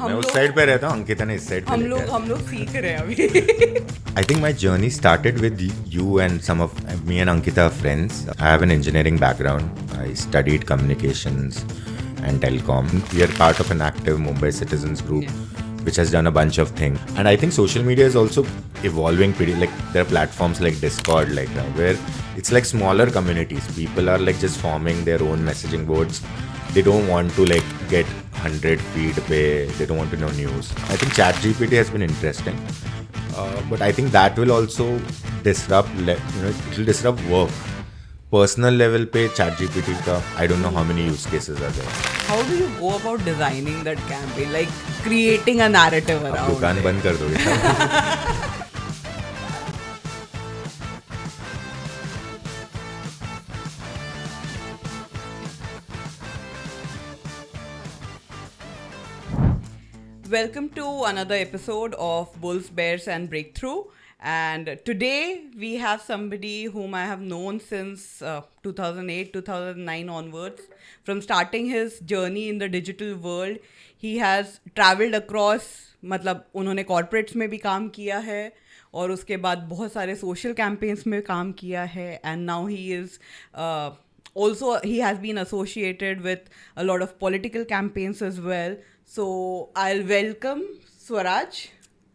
मैं उस साइड पे रहता हूँ, अंकिता ने इस साइड पे हम लोग सीख रहे हैं अभी. I think my journey started with you and some of me and Ankita are friends. I have an engineering background. I studied communications and telecom. We are part of an active Mumbai citizens group, which has done a bunch of things. And I think social media is also evolving pretty, like there are platforms like Discord, like where it's like smaller communities. People are like just forming their own messaging boards. They don't want to like get 100 feed pay. They don't want to know news. I think ChatGPT has been interesting. But I think that will also disrupt, it will disrupt work. Personal level पे ChatGPT का, I don't know how many use cases are there. How do you go about designing that campaign, like creating a narrative around दुकान it? बंद कर दोगे. Welcome to another episode of Bulls, Bears and Breakthrough. And today we have somebody whom I have known since 2008, 2009 onwards. From starting his journey in the digital world, he has traveled across, मतलब उन्होंने corporates में भी काम किया है और उसके बाद बहुत सारे social campaigns में काम किया है. And now he is also, he has been associated with a lot of political campaigns as well. So I'll welcome Swaraj.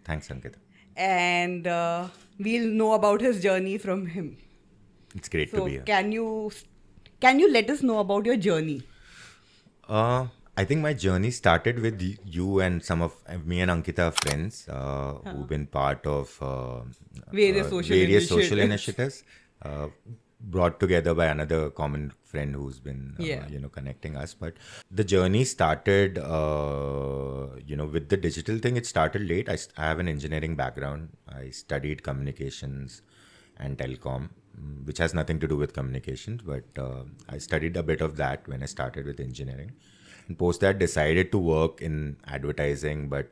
Thanks, Ankita. And we'll know about his journey from him. It's great to So be here. can you let us know about your journey? I think my journey started with you and some of me and Ankita are friends who've been part of Various social initiatives brought together by another common friend who's been connecting us. But the journey started with the digital thing. It started late. I have an engineering background. I studied communications and telecom, which has nothing to do with communications, but I studied a bit of that when I started with engineering. And post that decided to work in advertising, but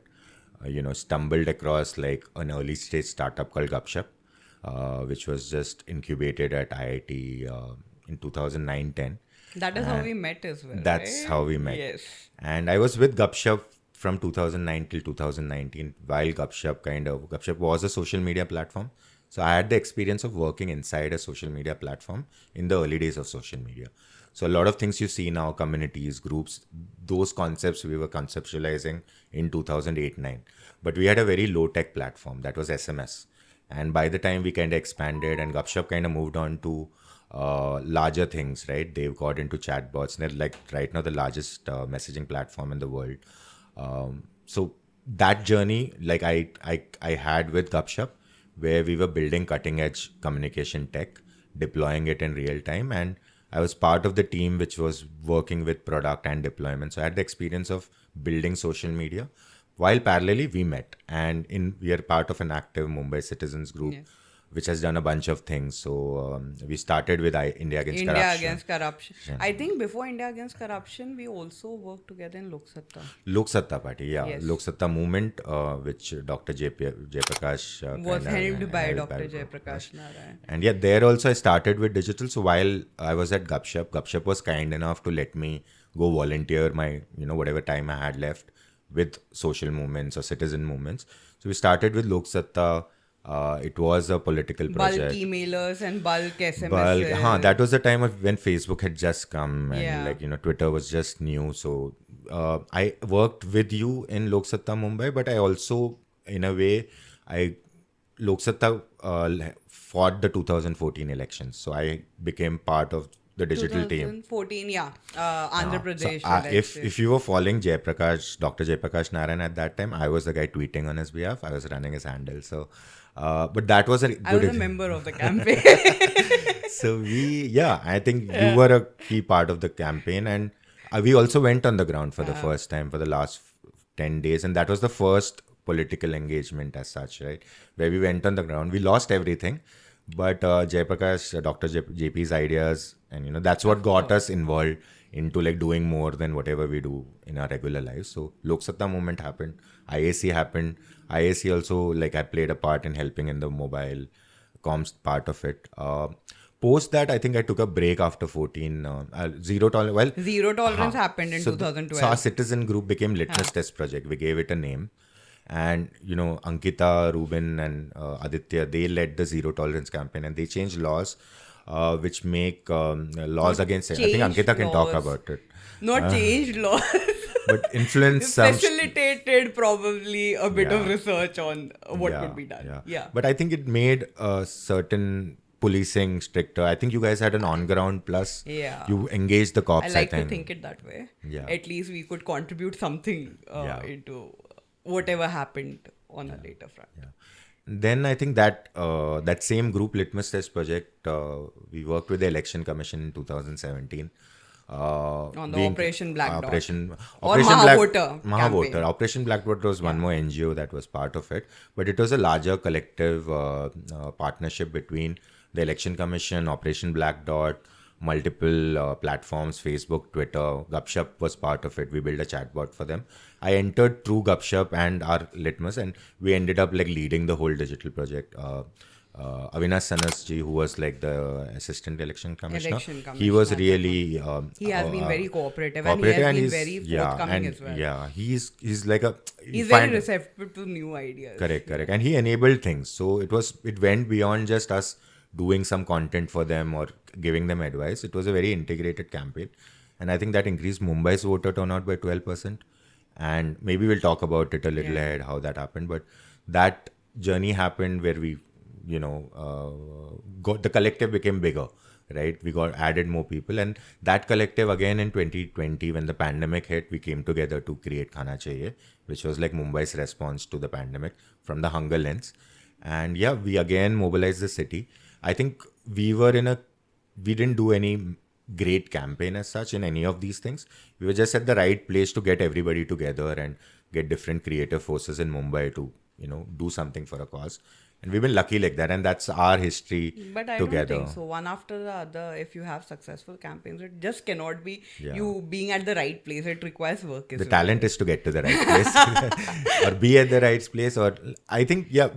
stumbled across like an early stage startup called Gupshup, which was just incubated at IIT in 2009-10. That is how we met as well. That's right? how we met. Yes. And I was with Gupshup from 2009 till 2019, while Gupshup was a social media platform. So I had the experience of working inside a social media platform in the early days of social media. So a lot of things you see now, communities, groups, those concepts we were conceptualizing in 2008-9. But we had a very low-tech platform that was SMS. And by the time we kind of expanded and Gupshup kind of moved on to larger things, right? They've got into chatbots. They're like right now the largest messaging platform in the world. So that journey, like I had with Gupshup, where we were building cutting edge communication tech, deploying it in real time. And I was part of the team which was working with product and deployment. So I had the experience of building social media. While parallelly we met, and we are part of an active Mumbai citizens group, which has done a bunch of things. So we started with India Against Corruption. Yeah. I think before India Against Corruption, we also worked together in Lok Satta. Lok Satta Party, yeah. Yes. Lok Satta movement, which Dr. Jayaprakash was helmed by Dr. Jayaprakash Narayan. And yeah, there also I started with digital. So while I was at Gupshup was kind enough to let me go volunteer my, whatever time I had left with social movements or citizen movements. So we started with Lok Satta. It was a political project. Bulk emailers and bulk SMS. That was the time when Facebook had just come and Twitter was just new. So I worked with you in Lok Satta Mumbai, but I also, in a way, Lok Satta fought the 2014 elections. So I became part of the digital team. 2014, Andhra Pradesh. So, if you were following Dr. Jayaprakash Narayan at that time, I was the guy tweeting on his behalf. I was running his handle. So, but that was I was a member of the campaign. So I think you were a key part of the campaign, and we also went on the ground for the first time for the last 10 days, and that was the first political engagement as such, right? Where we went on the ground. We lost everything. But Jayaprakash, Dr. JP's ideas, and that's what got us involved into like doing more than whatever we do in our regular lives. So Lok Satta movement happened, IAC happened. IAC also, like I played a part in helping in the mobile comms part of it. post that, I think I took a break after 14. Zero tolerance. Well, Zero tolerance happened in so 2012. so our citizen group became Litmus Test Project. We gave it a name. And, Ankita, Ruben, and Aditya, they led the zero tolerance campaign, and they changed laws which make laws Not against it. I think changed Ankita can talk laws. about it. Not changed laws. But influence some. Facilitated probably a bit of Yeah. research on what could be done. Yeah. Yeah. But I think it made certain policing stricter. I think you guys had an on-ground plus. Yeah. You engaged the cops, I like to think. think it that way. Yeah. At least we could contribute something into whatever happened on a later front. Yeah. Then I think that that same group, Litmus Test Project, we worked with the Election Commission in 2017. On the Operation Black Dot. Operation Mahavoter Mahavoter. Campaign. Operation Black Dot was one more NGO that was part of it, but it was a larger collective partnership between the Election Commission, Operation Black Dot, multiple platforms, Facebook, Twitter. Gupshup was part of it. We built a chatbot for them. I entered through Gupshup and our Litmus, and we ended up like leading the whole digital project. Avinash Sanasji, who was like the assistant election commissioner, he was really He has been very cooperative, and he cooperative, has been he's- very yeah, forthcoming and, as well. Yeah, he's like a He's very receptive to new ideas. Correct, and he enabled things. So it went beyond just us doing some content for them or giving them advice. It was a very integrated campaign, and I think that increased Mumbai's voter turnout by 12%. And maybe we'll talk about it a little ahead how that happened. But that journey happened where we, got the collective became bigger, right? We got added more people, and that collective again in 2020 when the pandemic hit, we came together to create Khaana Chahiye, which was like Mumbai's response to the pandemic from the hunger lens. And yeah, we again mobilized the city. I think we didn't do any great campaign as such in any of these things. We were just at the right place to get everybody together and get different creative forces in Mumbai to, do something for a cause. And we've been lucky like that, and that's our history But I together. don't think so. One after the other, if you have successful campaigns, it just cannot be Yeah. you being at the right place. It requires work as The well. talent is to get to the right place or be at the right place. Or I think, yeah,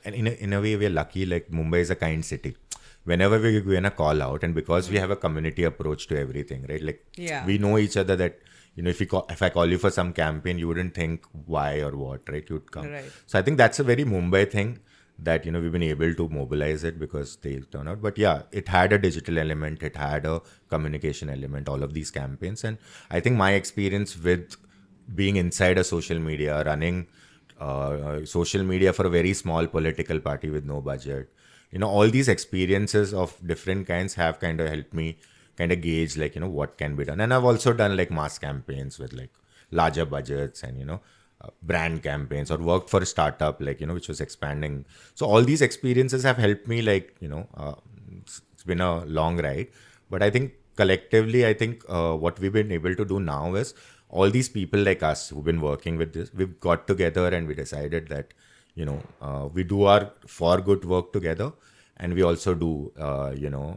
in a way, we're lucky. Like Mumbai is a kind city. Whenever we go in a call out, and because we have a community approach to everything, right? Like we know each other that, if I call you for some campaign, you wouldn't think why or what, right? You'd come. Right. So I think that's a very Mumbai thing that, we've been able to mobilize it because they turn out. But yeah, it had a digital element, it had a communication element, all of these campaigns. And I think my experience with being inside a social media, running social media for a very small political party with no budget, all these experiences of different kinds have kind of helped me kind of gauge like, what can be done. And I've also done like mass campaigns with like larger budgets and, brand campaigns, or worked for a startup like, which was expanding. So all these experiences have helped me like, it's been a long ride. But I think collectively, I think what we've been able to do now is all these people like us who've been working with this, we've got together and we decided that, we do our for good work together, and we also do,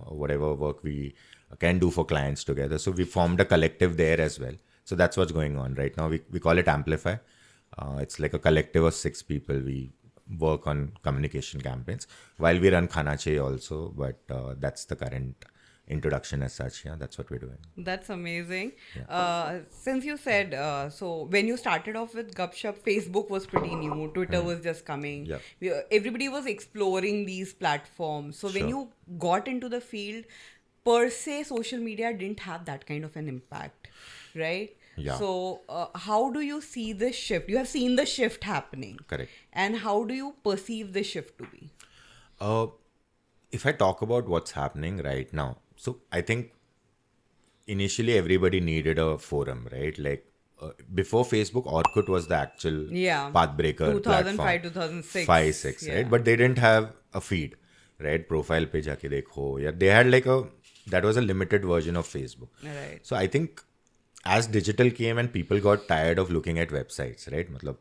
whatever work we can do for clients together. So we formed a collective there as well. So that's what's going on right now. We call it Amplify. It's like a collective of 6 people. We work on communication campaigns while we run Khaana Chahiye also, but that's the current introduction as such. Yeah, that's what we're doing. That's amazing. Since you said, so when you started off with Gupshup, Facebook was pretty new, Twitter was just coming. Everybody was exploring these platforms. So when you got into the field, per se, social media didn't have that kind of an impact, right? Yeah. So how do you see the shift? You have seen the shift happening. Correct. And how do you perceive the shift to be? If I talk about what's happening right now, so I think initially everybody needed a forum, right? Like before Facebook, Orkut was the actual pathbreaker 2005, platform. 2006. 5, 6, right? But they didn't have a feed, right? Profile pe jaake dekho. Yeah, they had like that was a limited version of Facebook. Right. So I think as digital came and people got tired of looking at websites, right? मतलब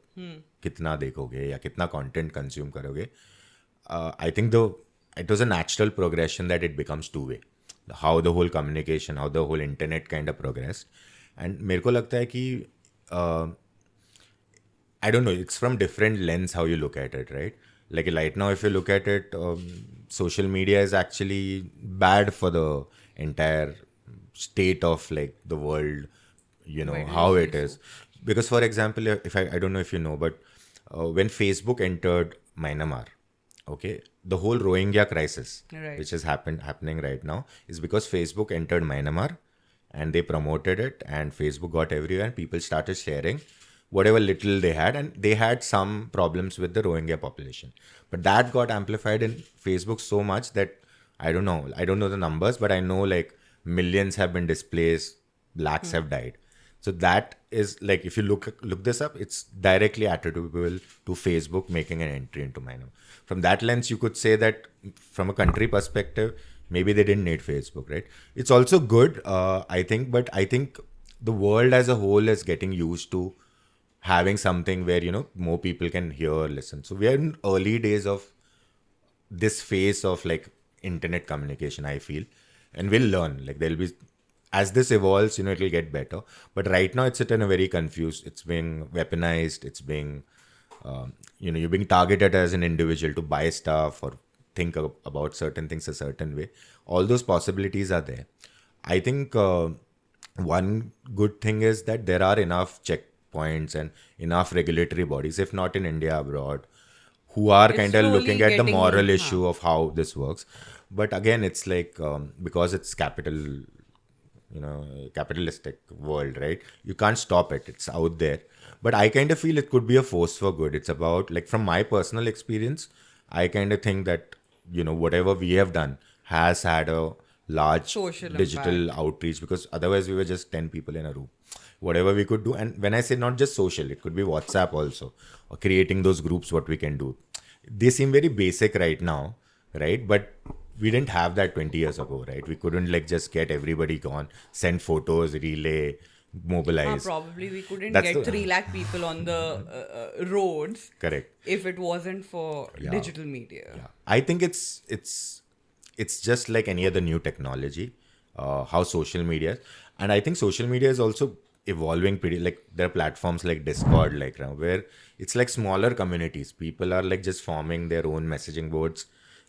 कितना देखोगे या कितना content consume करोगे. I think it was a natural progression that it becomes two-way. How the whole communication, how the whole internet kind of progressed. And मेरे को लगता है कि I don't know, it's from different lens how you look at it, right? Like right now, if you look at it, social media is actually bad for the entire state of like the world, Why do you how say it so? is. Because, for example, if I don't know if you know, but when Facebook entered Myanmar, okay, the whole Rohingya crisis, Right. which is happening right now, is because Facebook entered Myanmar and they promoted it, and Facebook got everywhere, and people started sharing whatever little they had, and they had some problems with the Rohingya population. But that got amplified in Facebook so much that I don't know the numbers, but I know like millions have been displaced, lakhs have died. So that is like, if you look this up, it's directly attributable to Facebook making an entry into Myanmar. From that lens, you could say that from a country perspective, maybe they didn't need Facebook, right? It's also good, I think, but I think the world as a whole is getting used to having something where more people can hear, listen. So we are in early days of this phase of like internet communication, I feel, and we'll learn. Like there'll be, as this evolves, it'll get better. But right now it's at a very confused. It's being weaponized. It's being, you're being targeted as an individual to buy stuff or think about certain things a certain way. All those possibilities are there. I think one good thing is that there are enough checkpoints and enough regulatory bodies, if not in India, abroad, who are It's kind of slowly looking at the getting, moral huh. issue of how this works. But again, it's like, because it's capitalistic world, right? You can't stop it. It's out there. But I kind of feel it could be a force for good. It's about, like, from my personal experience, I kind of think that, whatever we have done has had a large Social digital impact. outreach, because otherwise we were just 10 people in a room. Whatever we could do. And when I say not just social, it could be WhatsApp also, or creating those groups, what we can do. They seem very basic right now, right? But we didn't have that 20 years ago, right? We couldn't like just get everybody gone, send photos, relay, mobilize. Probably we couldn't That's get the 3 lakh people on the roads correct. if it wasn't for Yeah. digital media. Yeah. I think it's just like any other new technology, how social media, and I think social media is also evolving pretty. Like there are platforms like Discord, like now, where it's like smaller communities. People are like just forming their own messaging boards.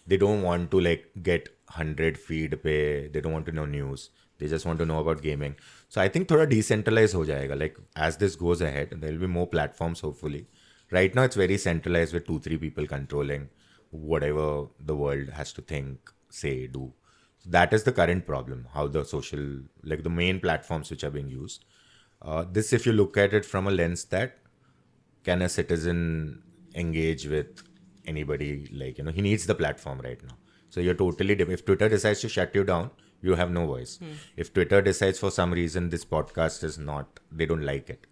They don't want to like get 100 feed pay. They don't want to know news. They just want to know about gaming. So I think thoda decentralized ho jayega. Like as this goes ahead, there will be more platforms hopefully. Right now it's very centralized with 2 3 people controlling whatever the world has to think, say, do. That is the current problem. How the social, like the main platforms which are being used. This, if you look at it from a lens that can a citizen engage with anybody, like he needs the platform right now. So you're totally if Twitter decides to shut you down, you have no voice. If Twitter decides for some reason this podcast is not, they don't like it,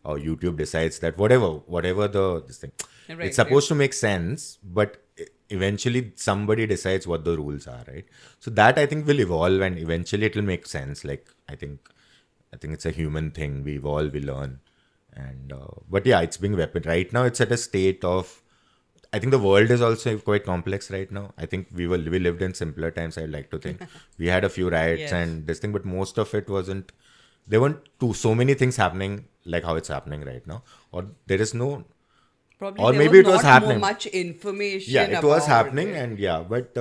or YouTube decides that whatever the this thing, Right, it's right. supposed to make sense, but eventually somebody decides what the rules are, right? So that I think will evolve, and eventually it will make sense. Like I think it's a human thing. We evolve, we learn, and but yeah, it's being weapon right now. It's at a state of. I think the world is also quite complex right now. I think we lived in simpler times. I like to think we had a few riots Yes. and this thing, but most of it wasn't. There weren't so many things happening like how it's happening right now, or there is no, Probably or there was maybe it was not more happening. much Yeah, information it was about happening, it. and yeah, but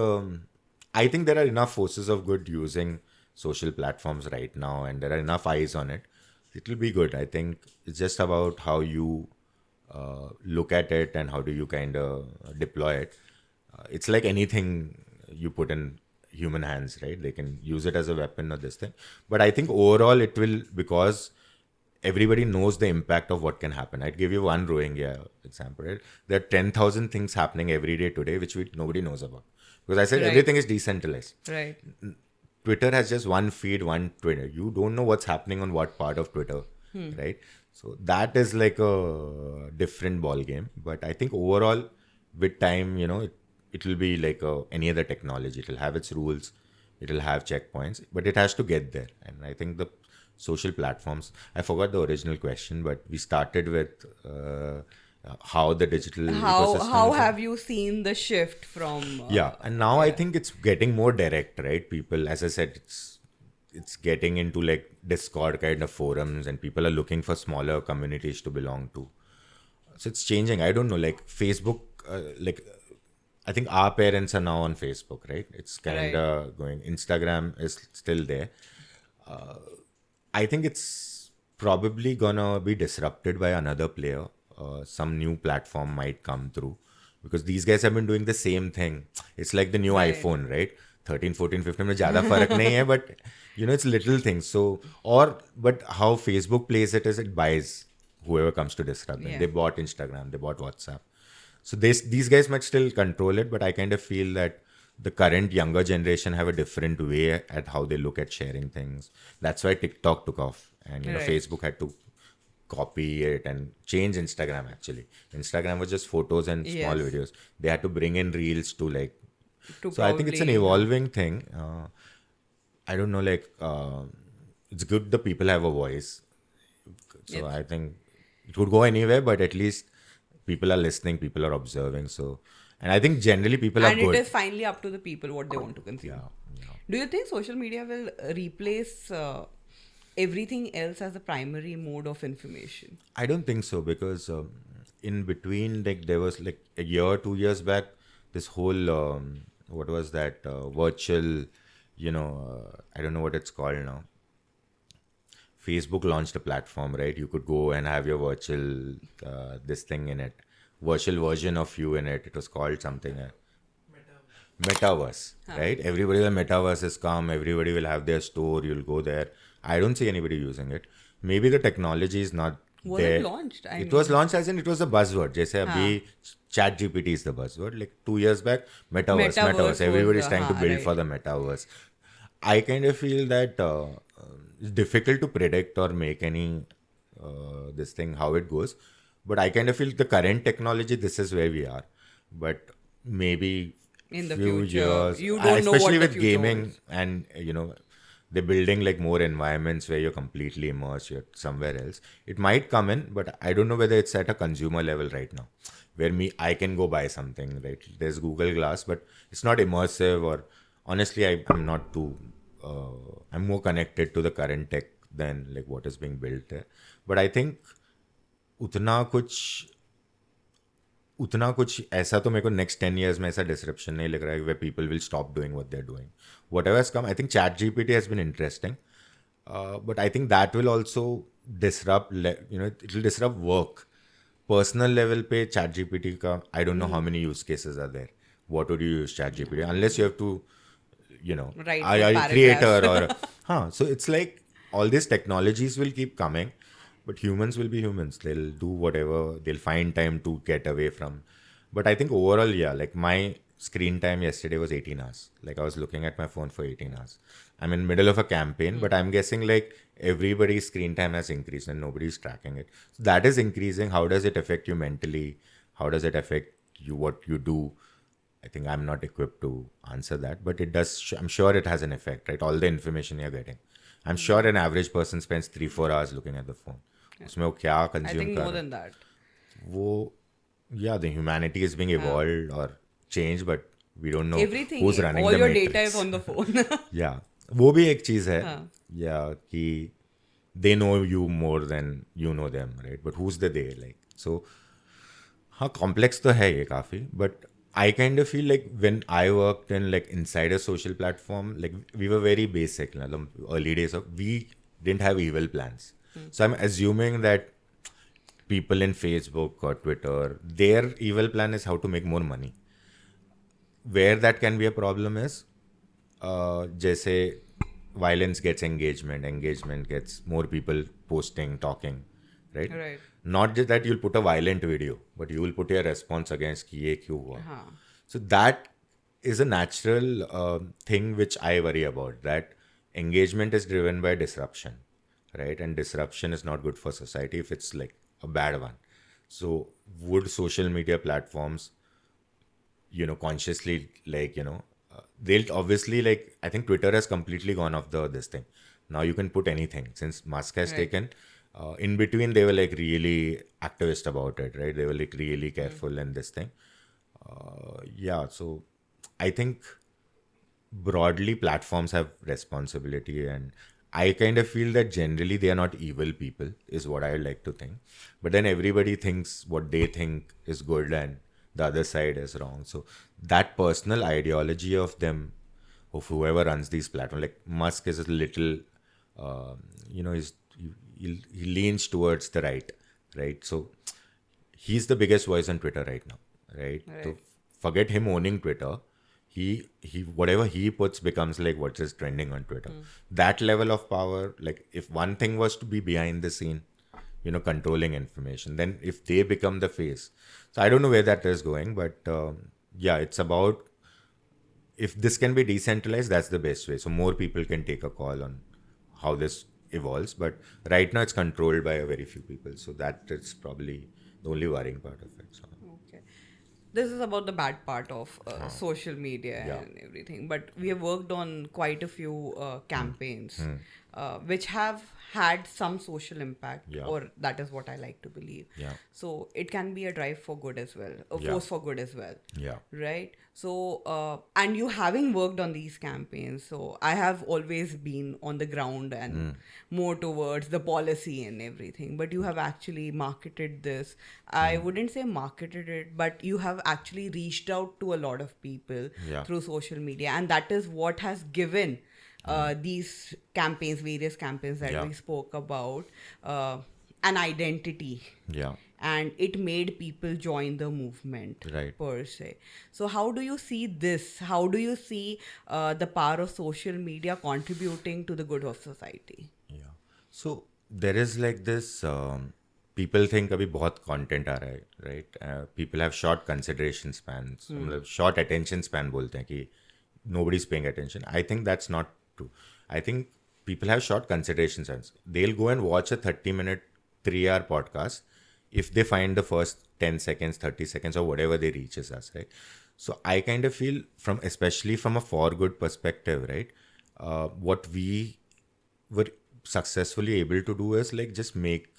I think there are enough forces of good using social platforms right now, and there are enough eyes on it. It will be good. I think it's just about how you look at it and how do you kind of deploy it. It's like anything you put in human hands, right? They can use it as a weapon or this thing. But I think overall it will, because everybody knows the impact of what can happen. I'd give you one Rohingya example, right? There are 10,000 things happening every day today, which nobody knows about. Because I said Right, everything is decentralized. right. Twitter has just one feed, one Twitter. You don't know what's happening on what part of Twitter, right? So that is like a different ball game. But I think overall, with time, it will be like any other technology. It will have its rules, it will have checkpoints, but it has to get there. And I think the social platforms. I forgot the original question, but we started with how the digital How ecosystems. have you seen the shift from Yeah, and now I yeah. think it's getting more direct, right? People, as I said, it's getting into like Discord kind of forums, and people are looking for smaller communities to belong to. So it's changing. I don't know, like Facebook, like I think our parents are now on Facebook, right? It's kind Right. of going. Instagram is still there. I think it's probably gonna be disrupted by another player. Some new platform might come through because these guys have been doing the same thing. It's like the new Right. iPhone, right? 13, 14, 15 में ज़्यादा फर्क नहीं है, but it's little things. So, but how Facebook plays it is it buys whoever comes to disrupt them. Yeah. They bought Instagram, they bought WhatsApp. So these guys might still control it, but I kind of feel that the current younger generation have a different way at how they look at sharing things. That's why TikTok took off, and Right. Facebook had to copy it and change Instagram. Actually, Instagram was just photos and small Yes. videos. They had to bring in reels to like. To So I think it's an probably, evolving thing. I don't know, like it's good the people have a voice. So Yes. I think it could go anywhere, but at least people are listening, people are observing. So, and I think generally people are And it good. is finally up to the people what they want to consume. Yeah. Do you think social media will replace everything else as the primary mode of information? I don't think so because in between, like there was like a year, 2 years back, this whole what was that virtual, I don't know what it's called now. Facebook launched a platform, right? You could go and have your virtual this thing in it, virtual version of you in it. It was called something. Metaverse, right? Everybody, the metaverse has come. Everybody will have their store. You'll go there. I don't see anybody using it. Maybe the technology is not Was there. it launched? It was launched as in it was a buzzword. जैसे अभी ChatGPT is the buzzword. Like 2 years back, metaverse. Metaverse Everybody is was, trying to build right. for the metaverse. I kind of feel that it's difficult to predict or make any this thing how it goes. But I kind of feel the current technology, this is where we are. But maybe In the few future, years, you don't know especially what the with future gaming holds. and they're building like more environments where you're completely immersed, you're somewhere else. It might come in, but I don't know whether it's at a consumer level right now, where I can go buy something, right? There's Google Glass, but it's not immersive. Or honestly, I'm not too. I'm more connected to the current tech than like what is being built there. But I think उतना कुछ उतना कुछ ऐसा तो मेरे को next 10 years में ऐसा डिसरप्शन नहीं लग रहा है where people will stop doing what they're doing. Whatever has come, I think ChatGPT has been interesting, but I think that will also disrupt. It will disrupt work. Personal level पे ChatGPT का I don't know how many use cases are there. What would you use ChatGPT unless you have to, Right, are for you a creator paragraphs. or so it's like all these technologies will keep coming, but humans will be humans. They'll do whatever, they'll find time to get away from. But I think overall, yeah, like my screen time yesterday was 18 hours. Like I was looking at my phone for 18 hours. I'm in middle of a campaign, but I'm guessing like everybody's screen time has increased and nobody's tracking it. So that is increasing. How does it affect you mentally? How does it affect you, what you do? I think I'm not equipped to answer that, but it does. I'm sure it has an effect, right? All the information you're getting. I'm sure an average person spends 3-4 hours looking at the phone. उसमें वो क्या I consume think कर more रहा है? than that. वो, yeah, the humanity is being evolved or changed, but we don't know Everything, who's running all the your matrix. data is on the phone. Yeah, वो भी एक चीज है. Yeah, कि they know you more than you know them, right? But who's the they? Like, so हाँ, complex तो है ये काफी, but I kind of feel like when I worked in like inside a social platform, like we were very basic. The early days of we didn't have evil plans. So I'm assuming that people in Facebook or Twitter, their evil plan is how to make more money. Where that can be a problem is, जैसे violence gets engagement gets more people posting, talking, right? Right. Not just that you'll put a violent video, but you will put your response against कि ये क्यों हुआ. हाँ. So that is a natural thing which I worry about. That engagement is driven by disruption, right? And disruption is not good for society if it's like a bad one. So would social media platforms, consciously they'll obviously like, I think Twitter has completely gone off this thing. Now you can put anything since Musk has Right. taken. In between, they were like really activist about it, right? They were like really careful in this thing. Yeah, so I think broadly platforms have responsibility, and I kind of feel that generally they are not evil people is what I like to think. But then everybody thinks what they think is good, and the other side is wrong. So that personal ideology of them, of whoever runs these platforms, like Musk is a little, he leans towards the right? So he's the biggest voice on Twitter right now, right? So Right. forget him owning Twitter. He whatever he puts becomes like what is trending on Twitter. That level of power, like if one thing was to be behind the scene, controlling information, then if they become the face, so I don't know where that is going, but yeah, it's about if this can be decentralized, that's the best way. So more people can take a call on how this evolves. But right now, it's controlled by a very few people. So that is probably the only worrying part of it. So, Okay. This is about the bad part of social media yeah. and everything. But we have worked on quite a few campaigns which have had some social impact, Yeah. or that is what I like to believe. Yeah. So it can be a drive for good as well, a Yeah. force for good as well. Yeah. Right. So, and you having worked on these campaigns, so I have always been on the ground and more towards the policy and everything. But you have actually marketed this. I wouldn't say marketed it, but you have actually reached out to a lot of people Yeah. through social media, and that is what has given these campaigns, various campaigns that Yeah. we spoke about, an identity, Yeah. and it made people join the movement Right. per se. So how do you see this? How do you see the power of social media contributing to the good of society? Yeah. So there is like this. People think अभी बहुत content आ रहा है, right? People have short consideration spans. मतलब short attention span बोलते हैं कि nobody's paying attention. I think that's not true. I think people have short consideration spans. They'll go and watch a 30-minute, 3-hour podcast if they find the first 10 seconds, 30 seconds, or whatever they reaches us, right? So I kind of feel especially from a for good perspective, right? What we were successfully able to do is like just make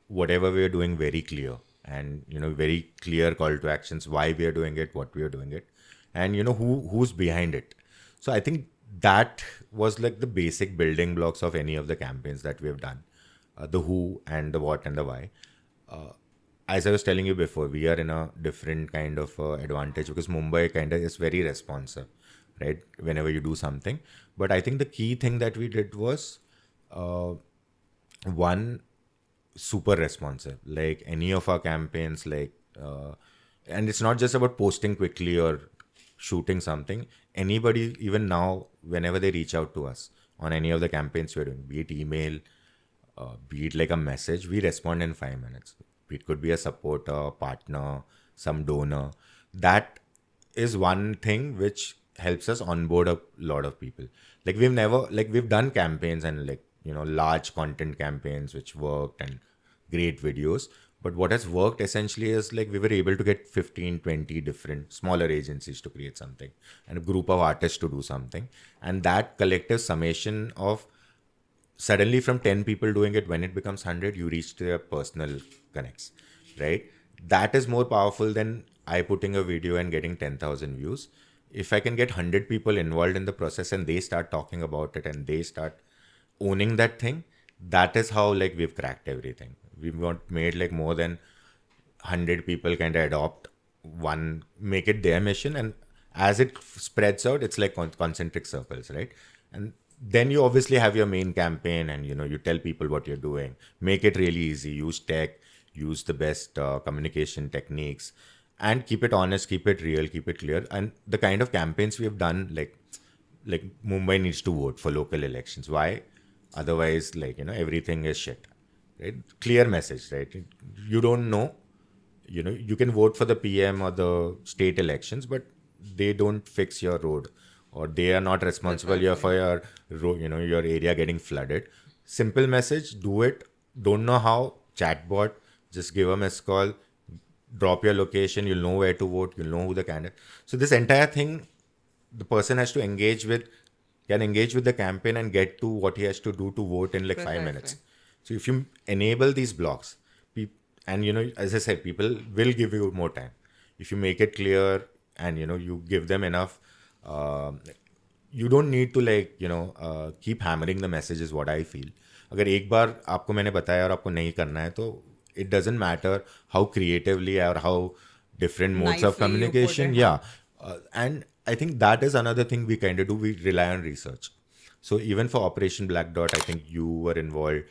whatever we are doing very clear, and very clear call to actions, why we are doing it, what we are doing it, and who's behind it. So I think that was like the basic building blocks of any of the campaigns that we have done, the who and the what and the why. As I was telling you before, we are in a different kind of advantage because Mumbai kind of is very responsive, right? Whenever you do something. But I think the key thing that we did was one, super responsive. Like any of our campaigns, and it's not just about posting quickly or shooting something. Anybody, even now, whenever they reach out to us on any of the campaigns we're doing, be it email, be it like a message, we respond in 5 minutes. It could be a supporter, partner, some donor. That is one thing which helps us onboard a lot of people. Like we've done campaigns and large content campaigns which worked and great videos. But what has worked essentially is like we were able to get 15, 20 different smaller agencies to create something and a group of artists to do something. And that collective summation of suddenly from 10 people doing it, when it becomes 100, you reach their personal connects, right? That is more powerful than I putting a video and getting 10,000 views. If I can get 100 people involved in the process and they start talking about it and they start owning that thing, that is how like we've cracked everything. We've made like more than 100 people kind of adopt one, make it their mission, and as it spreads out, it's like concentric circles, right? And then you obviously have your main campaign, and you tell people what you're doing, make it really easy, use tech, use the best communication techniques, and keep it honest, keep it real, keep it clear. And the kind of campaigns we have done, like Mumbai needs to vote for local elections. Why? Otherwise, everything is shit, right? Clear message, right? You don't know, you can vote for the PM or the state elections, but they don't fix your road, or they are not responsible for your road, your area getting flooded. Simple message, do it. Don't know how, chatbot, just give a missed call, drop your location, you'll know where to vote, you'll know who the candidate. So this entire thing, the person has to can engage with the campaign and get to what he has to do to vote in like 5 minutes. So if you enable these blocks, and as I said, people will give you more time if you make it clear, and you give them enough. You don't need to keep hammering the message is what I feel. अगर एक बार आपको मैंने बताया और आपको नहीं करना है, तो it doesn't matter how creatively or how different modes of Nicely you put communication. it, Yeah. And I think that is another thing we kind of do. We rely on research. So even for Operation Black Dot, I think you were involved.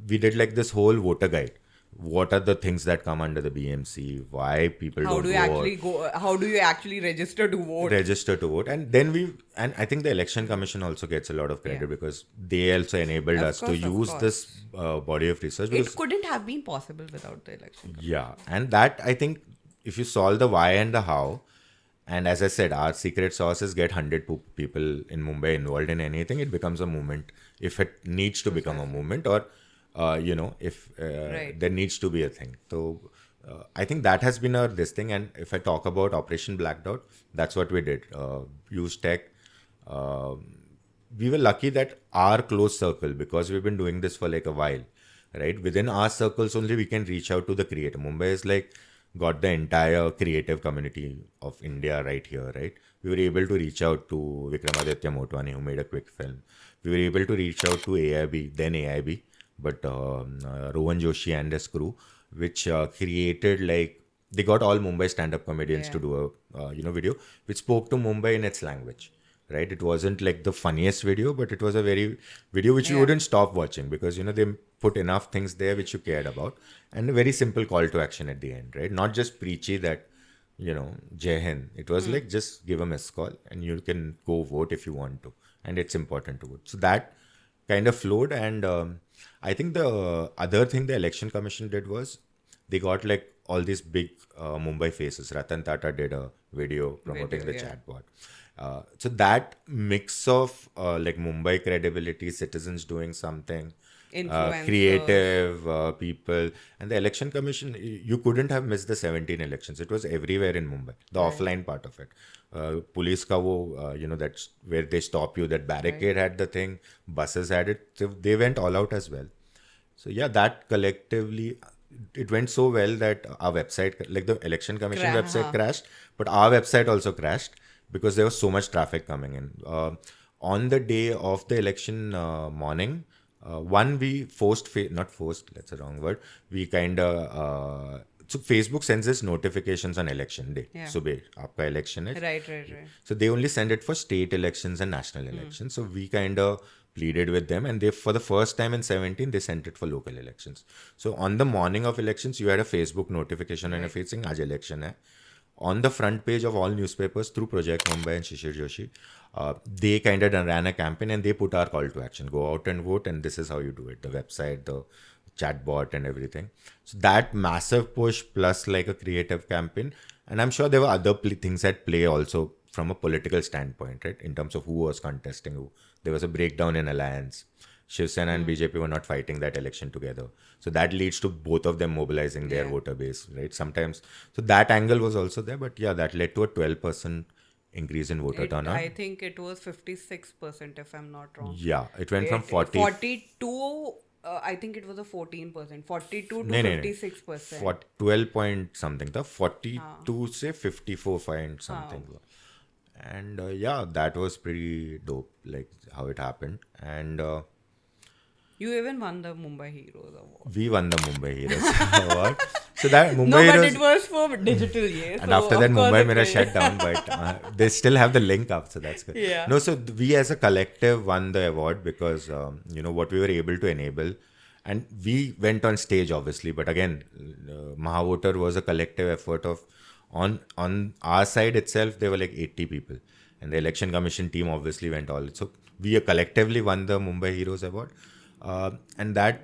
We did like this whole voter guide. What are the things that come under the BMC? Why people How don't do you vote? actually go? How do you actually register to vote? Register to vote. And then and I think the Election Commission also gets a lot of credit Yeah. because they also enabled Of us to course, of use course. this body of research. Because It couldn't have been possible without the election. yeah, and that I think if you solve the why and the how, and as I said, our secret sauces get 100 people in Mumbai involved in anything, it becomes a movement. If it needs to become a movement, or if Right. there needs to be a thing. So I think that has been our this thing. And if I talk about Operation Black Dot, that's what we did. Use tech. Uh, we were lucky that our close circle, because we've been doing this for like a while, right? Within our circles only we can reach out to the creator. Mumbai is like got the entire creative community of India right here, right? We were able to reach out to Vikramaditya Motwani, who made a quick film. We were able to reach out to AIB, then AIB, but Rohan Joshi and his crew, which created like they got all Mumbai stand-up comedians to do a video which spoke to Mumbai in its language. Right, it wasn't like the funniest video, but it was a very video which you wouldn't stop watching because they put enough things there which you cared about, and a very simple call to action at the end. Right, not just preachy that Jai Hind. It was like just give a missed call and you can go vote if you want to, and it's important to vote. So that kind of flowed, and I think the other thing the election commission did was they got like all these big Mumbai faces. Ratan Tata did a video promoting the chatbot. So that mix of like Mumbai credibility, citizens doing something, Influencers. creative people, and the election commission, you couldn't have missed the 17 elections. It was everywhere in Mumbai, the offline part of it. Police ka wo, that's where they stop you, that barricade had the thing, buses had it. So they went all out as well. So yeah, that collectively, it went so well that our website, like the election commission website crashed, but our website also crashed because there was so much traffic coming in. On the day of the election morning, we forced, not forced, that's a wrong word, we kind of, so Facebook sends us notifications on election day. Subah, aapka election hai. Right. So they only send it for state elections and national elections. So we kind of pleaded with them, and they, for the first time in 17, they sent it for local elections. So on the morning of elections, you had a Facebook notification on your feed saying Aaj election hai. On the front page of all newspapers through Project Mumbai and Shishir Joshi, they kind of ran a campaign and they put our call to action: go out and vote, and this is how you do it. The website, the chatbot, and everything. So that massive push plus like a creative campaign, and I'm sure there were other things at play also from a political standpoint, right? In terms of who was contesting who. There was a breakdown in alliance. Shiv Sena and BJP were not fighting that election together. So that leads to both of them mobilizing their voter base, right? Sometimes. So that angle was also there. But yeah, that led to a 12% increase in voter turnout. I think it was 56%, if I'm not wrong. Yeah, it went from 42. I think it was a 14%. 42 to 56%. 12 point something. The 42 say 54 point something. And yeah, that was pretty dope, like how it happened. And you even won the Mumbai Heroes Award. we won the Mumbai Heroes Award. So that Mumbai No, but Heroes, it was for digital, yeah. and so after that of course Mumbai it Mera is. shut down, but they still have the link up, so that's good. Yeah. No, so we as a collective won the award because what we were able to enable, and we went on stage obviously, but again, Mahavoter was a collective effort of on our side itself there were like 80 people, and the election commission team obviously went all. So we collectively won the Mumbai Heroes Award, and that.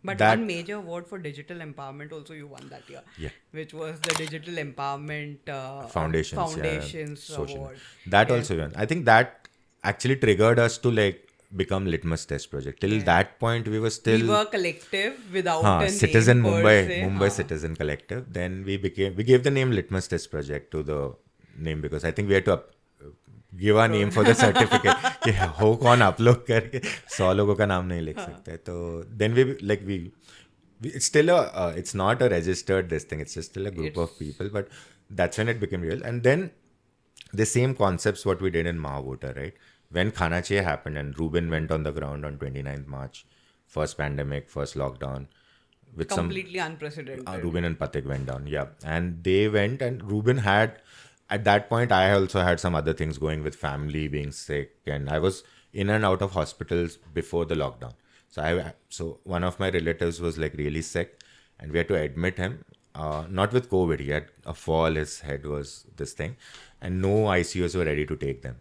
But that, one major award for digital empowerment also you won that year. Yeah. Which was the Digital Empowerment Foundations Award. That also won. I think that actually triggered us to like become Litmus test project. Till that point we were still... We were collective without a Citizen name Mumbai, per se. Mumbai Citizen Collective. Then we gave the name Litmus Test Project to the name because I think we had to give our name for the certificate कि हो कौन आप लोग करके 100 लोगों का नाम नहीं लिख सकते. तो then we it's still it's not a registered this thing, it's just still a group of people, but that's when it became real. And then the same concepts what we did in Mahavoter, right? When Khaana Chahiye happened and Ruben went on the ground on 29th March, first pandemic, first lockdown, with Completely unprecedented. Ruben and Patik went down, yeah. And they went, and Ruben had, at that point, I also had some other things going with family being sick, and I was in and out of hospitals before the lockdown. So one of my relatives was like really sick, and we had to admit him. Not with COVID, he had a fall, his head was this thing, and no ICUs were ready to take them.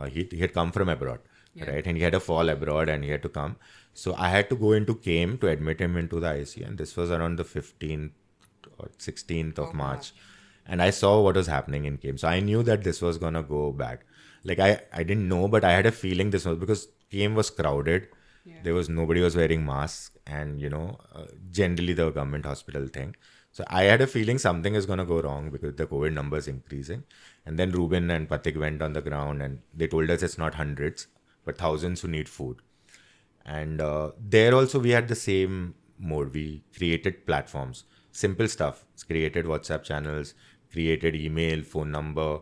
He had come from abroad, right? And he had a fall abroad and he had to come. So I had to go into CAME to admit him into the ICU, and this was around the 15th or 16th of March. And I saw what was happening in CAME. So I knew that this was going to go bad. Like I didn't know, but I had a feeling this was because CAME was crowded. There was nobody was wearing masks, and generally the government hospital thing. So I had a feeling something is going to go wrong because the COVID numbers increasing. And then Ruben and Patik went on the ground and they told us it's not hundreds, but thousands who need food. And there also we had the same mode. We created platforms, simple stuff, created WhatsApp channels, created email, phone number,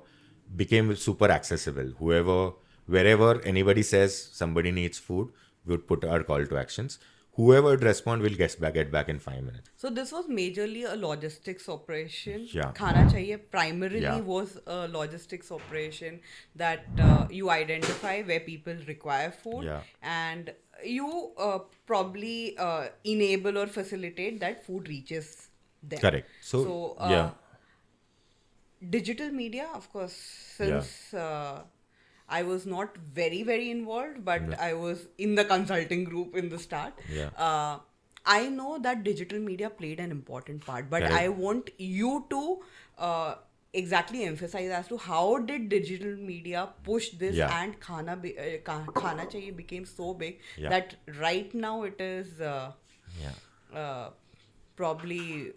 became super accessible. Wherever anybody says somebody needs food, we would put our call to actions. Whoever would respond will get back in 5 minutes. So this was majorly a logistics operation. Yeah. Khana Chahiye primarily Yeah. was a logistics operation that you identify where people require food, Yeah. and you probably enable or facilitate that food reaches them. Correct. So, yeah. Digital media, of course, since I was not very, very involved, but I was in the consulting group in the start. Yeah. I know that digital media played an important part, but Correct. I want you to exactly emphasize as to how did digital media push this, Yeah. and Khana Chahiye became so big Yeah. that right now it is Yeah. probably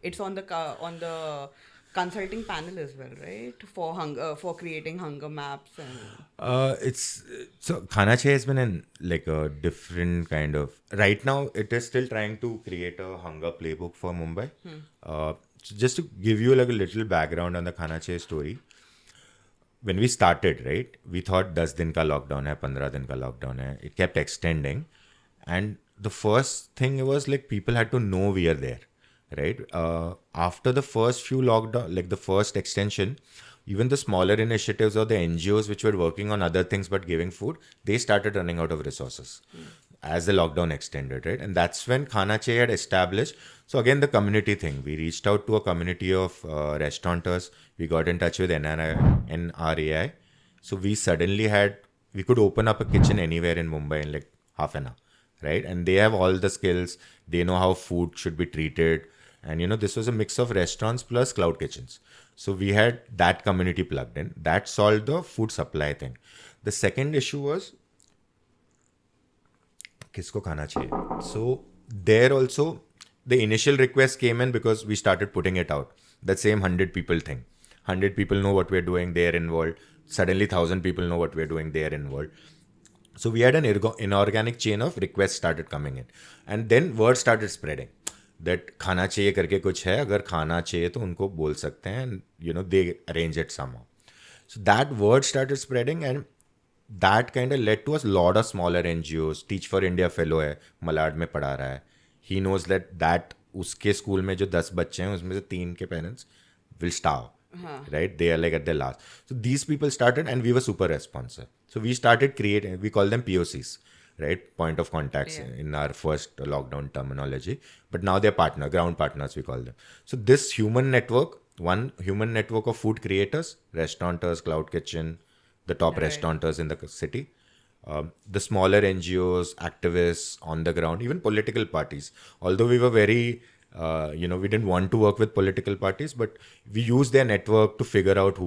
it's on the consulting panel as well, right? For creating hunger maps and It's so Khaana Chahiye has been in like a different kind of. Right now, it is still trying to create a hunger playbook for Mumbai. So just to give you like a little background on the Khaana Chahiye story. When we started, right, we thought 10 दिन का lockdown है, 15 दिन का lockdown है. It kept extending, and the first thing was like people had to know we are there, right? After the first few lockdown, like the first extension, even the smaller initiatives or the NGOs which were working on other things but giving food, they started running out of resources as the lockdown extended, right? And that's when Khaana Chahiye had established. So again, the community thing. We reached out to a community of restaurateurs. We got in touch with NRAI. So we could open up a kitchen anywhere in Mumbai in like half an hour, right? And they have all the skills. They know how food should be treated. And this was a mix of restaurants plus cloud kitchens. So we had that community plugged in. That solved the food supply thing. The second issue was किसको खाना चाहिए. So there also the initial request came in because we started putting it out. That same 100 people thing. 100 people know what we're doing, they're involved. Suddenly 1,000 people know what we're doing, they're involved. So we had an inorganic chain of requests started coming in. And then word started spreading. That खाना चाहिए करके कुछ है, अगर खाना चाहिए तो उनको बोल सकते हैं, and they arrange it somehow. So that word started spreading, and that kind of led to a lot of smaller NGOs. Teach for India fellow है, मलाड में पढ़ा रहा है. He knows that उसके स्कूल में जो 10 बच्चे हैं उसमें से 3 के parents will starve. Right? They are like at their last. So these people started, and we were super responsive. So we started creating, we call them POCs, right? Point of contacts in our first lockdown terminology. But now they're ground partners, we call them. So this one human network of food creators, restaurateurs, cloud kitchen, the top restaurateurs in the city, the smaller NGOs, activists on the ground, even political parties. Although we were very, we didn't want to work with political parties, but we used their network to figure out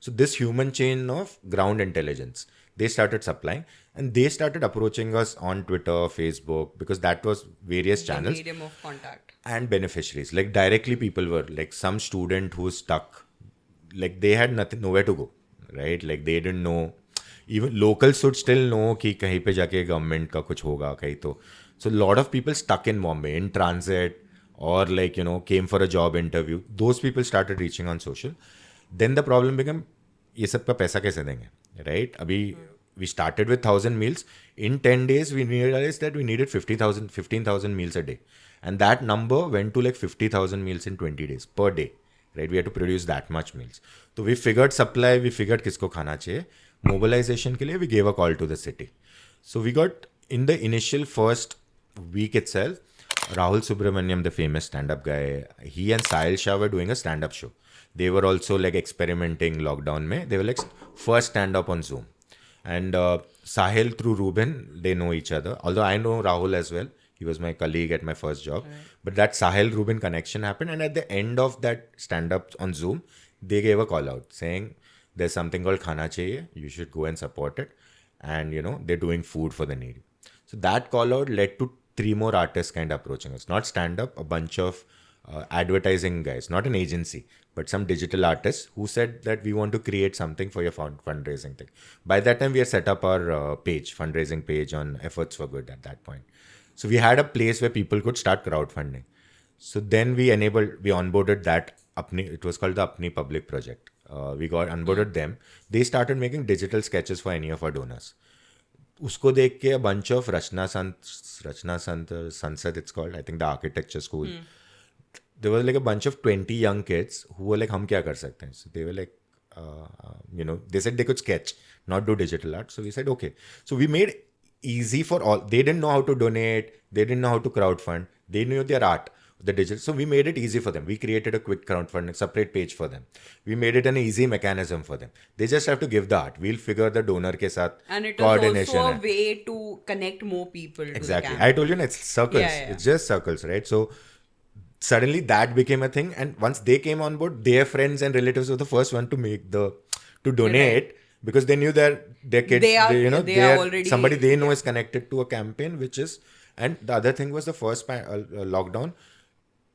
so this human chain of ground intelligence, they started supplying, and they started approaching us on Twitter, Facebook, because that was various channels. medium of contact. And beneficiaries, like directly people were like some student who's stuck, like they had nowhere to go, right? Like they didn't know, even locals should still know कि कहीं पे जाके government का कुछ होगा कहीं तो. So a lot of people stuck in Bombay in transit, or like came for a job interview. Those people started reaching on social. Then the problem became, ये सब का पैसा कैसे देंगे, right? अभी we started with 1,000 meals. In 10 days we realized that we needed 15,000 meals a day. And that number went to like 50,000 meals in 20 days per day, right? We had to produce that much meals. So we figured supply, we figured kisko khana chahiye. Mobilization ke liye, we gave a call to the city. So we got, in the initial first week itself, Rahul Subramaniam, the famous stand-up guy, he and Sahil Shah were doing a stand-up show. They were also like experimenting lockdown mein. They were like first stand-up on Zoom. And Sahil through Ruben, they know each other. Although I know Rahul as well. He was my colleague at my first job. Right. But that Sahil Ruben connection happened. And at the end of that stand-up on Zoom, they gave a call out saying, there's something called Khaana Chahiye. You should go and support it. And, they're doing food for the needy. So that call out led to 3 more artists kind of approaching us. Not stand-up, a bunch of advertising guys, not an agency, but some digital artists who said that we want to create something for your fundraising thing. By that time, we had set up our fundraising page on Efforts for Good at that point. So we had a place where people could start crowdfunding. So then we onboarded that. It was called the Apni Public Project. We onboarded them. They started making digital sketches for any of our donors. Usko dekh ke a bunch of Rachna Sansad, it's called, I think the architecture school. There was like a bunch of 20 young kids who were like, hum kya kar sakte hain? So they were like, they said they could sketch, not do digital art. So we said, okay. So we made easy for all. They didn't know how to donate. They didn't know how to crowdfund. They knew their art, the digital. So we made it easy for them. We created a quick crowdfunding, separate page for them. We made it an easy mechanism for them. They just have to give the art. We'll figure the donor ke saath and it coordination. Also a way to connect more people. Exactly. I told you, it's circles. Yeah. It's just circles, right? So suddenly that became a thing. And once they came on board, their friends and relatives were the first one to donate. Right. Because they knew their kids, they are already, somebody they know is connected to a campaign, and the other thing was the first lockdown,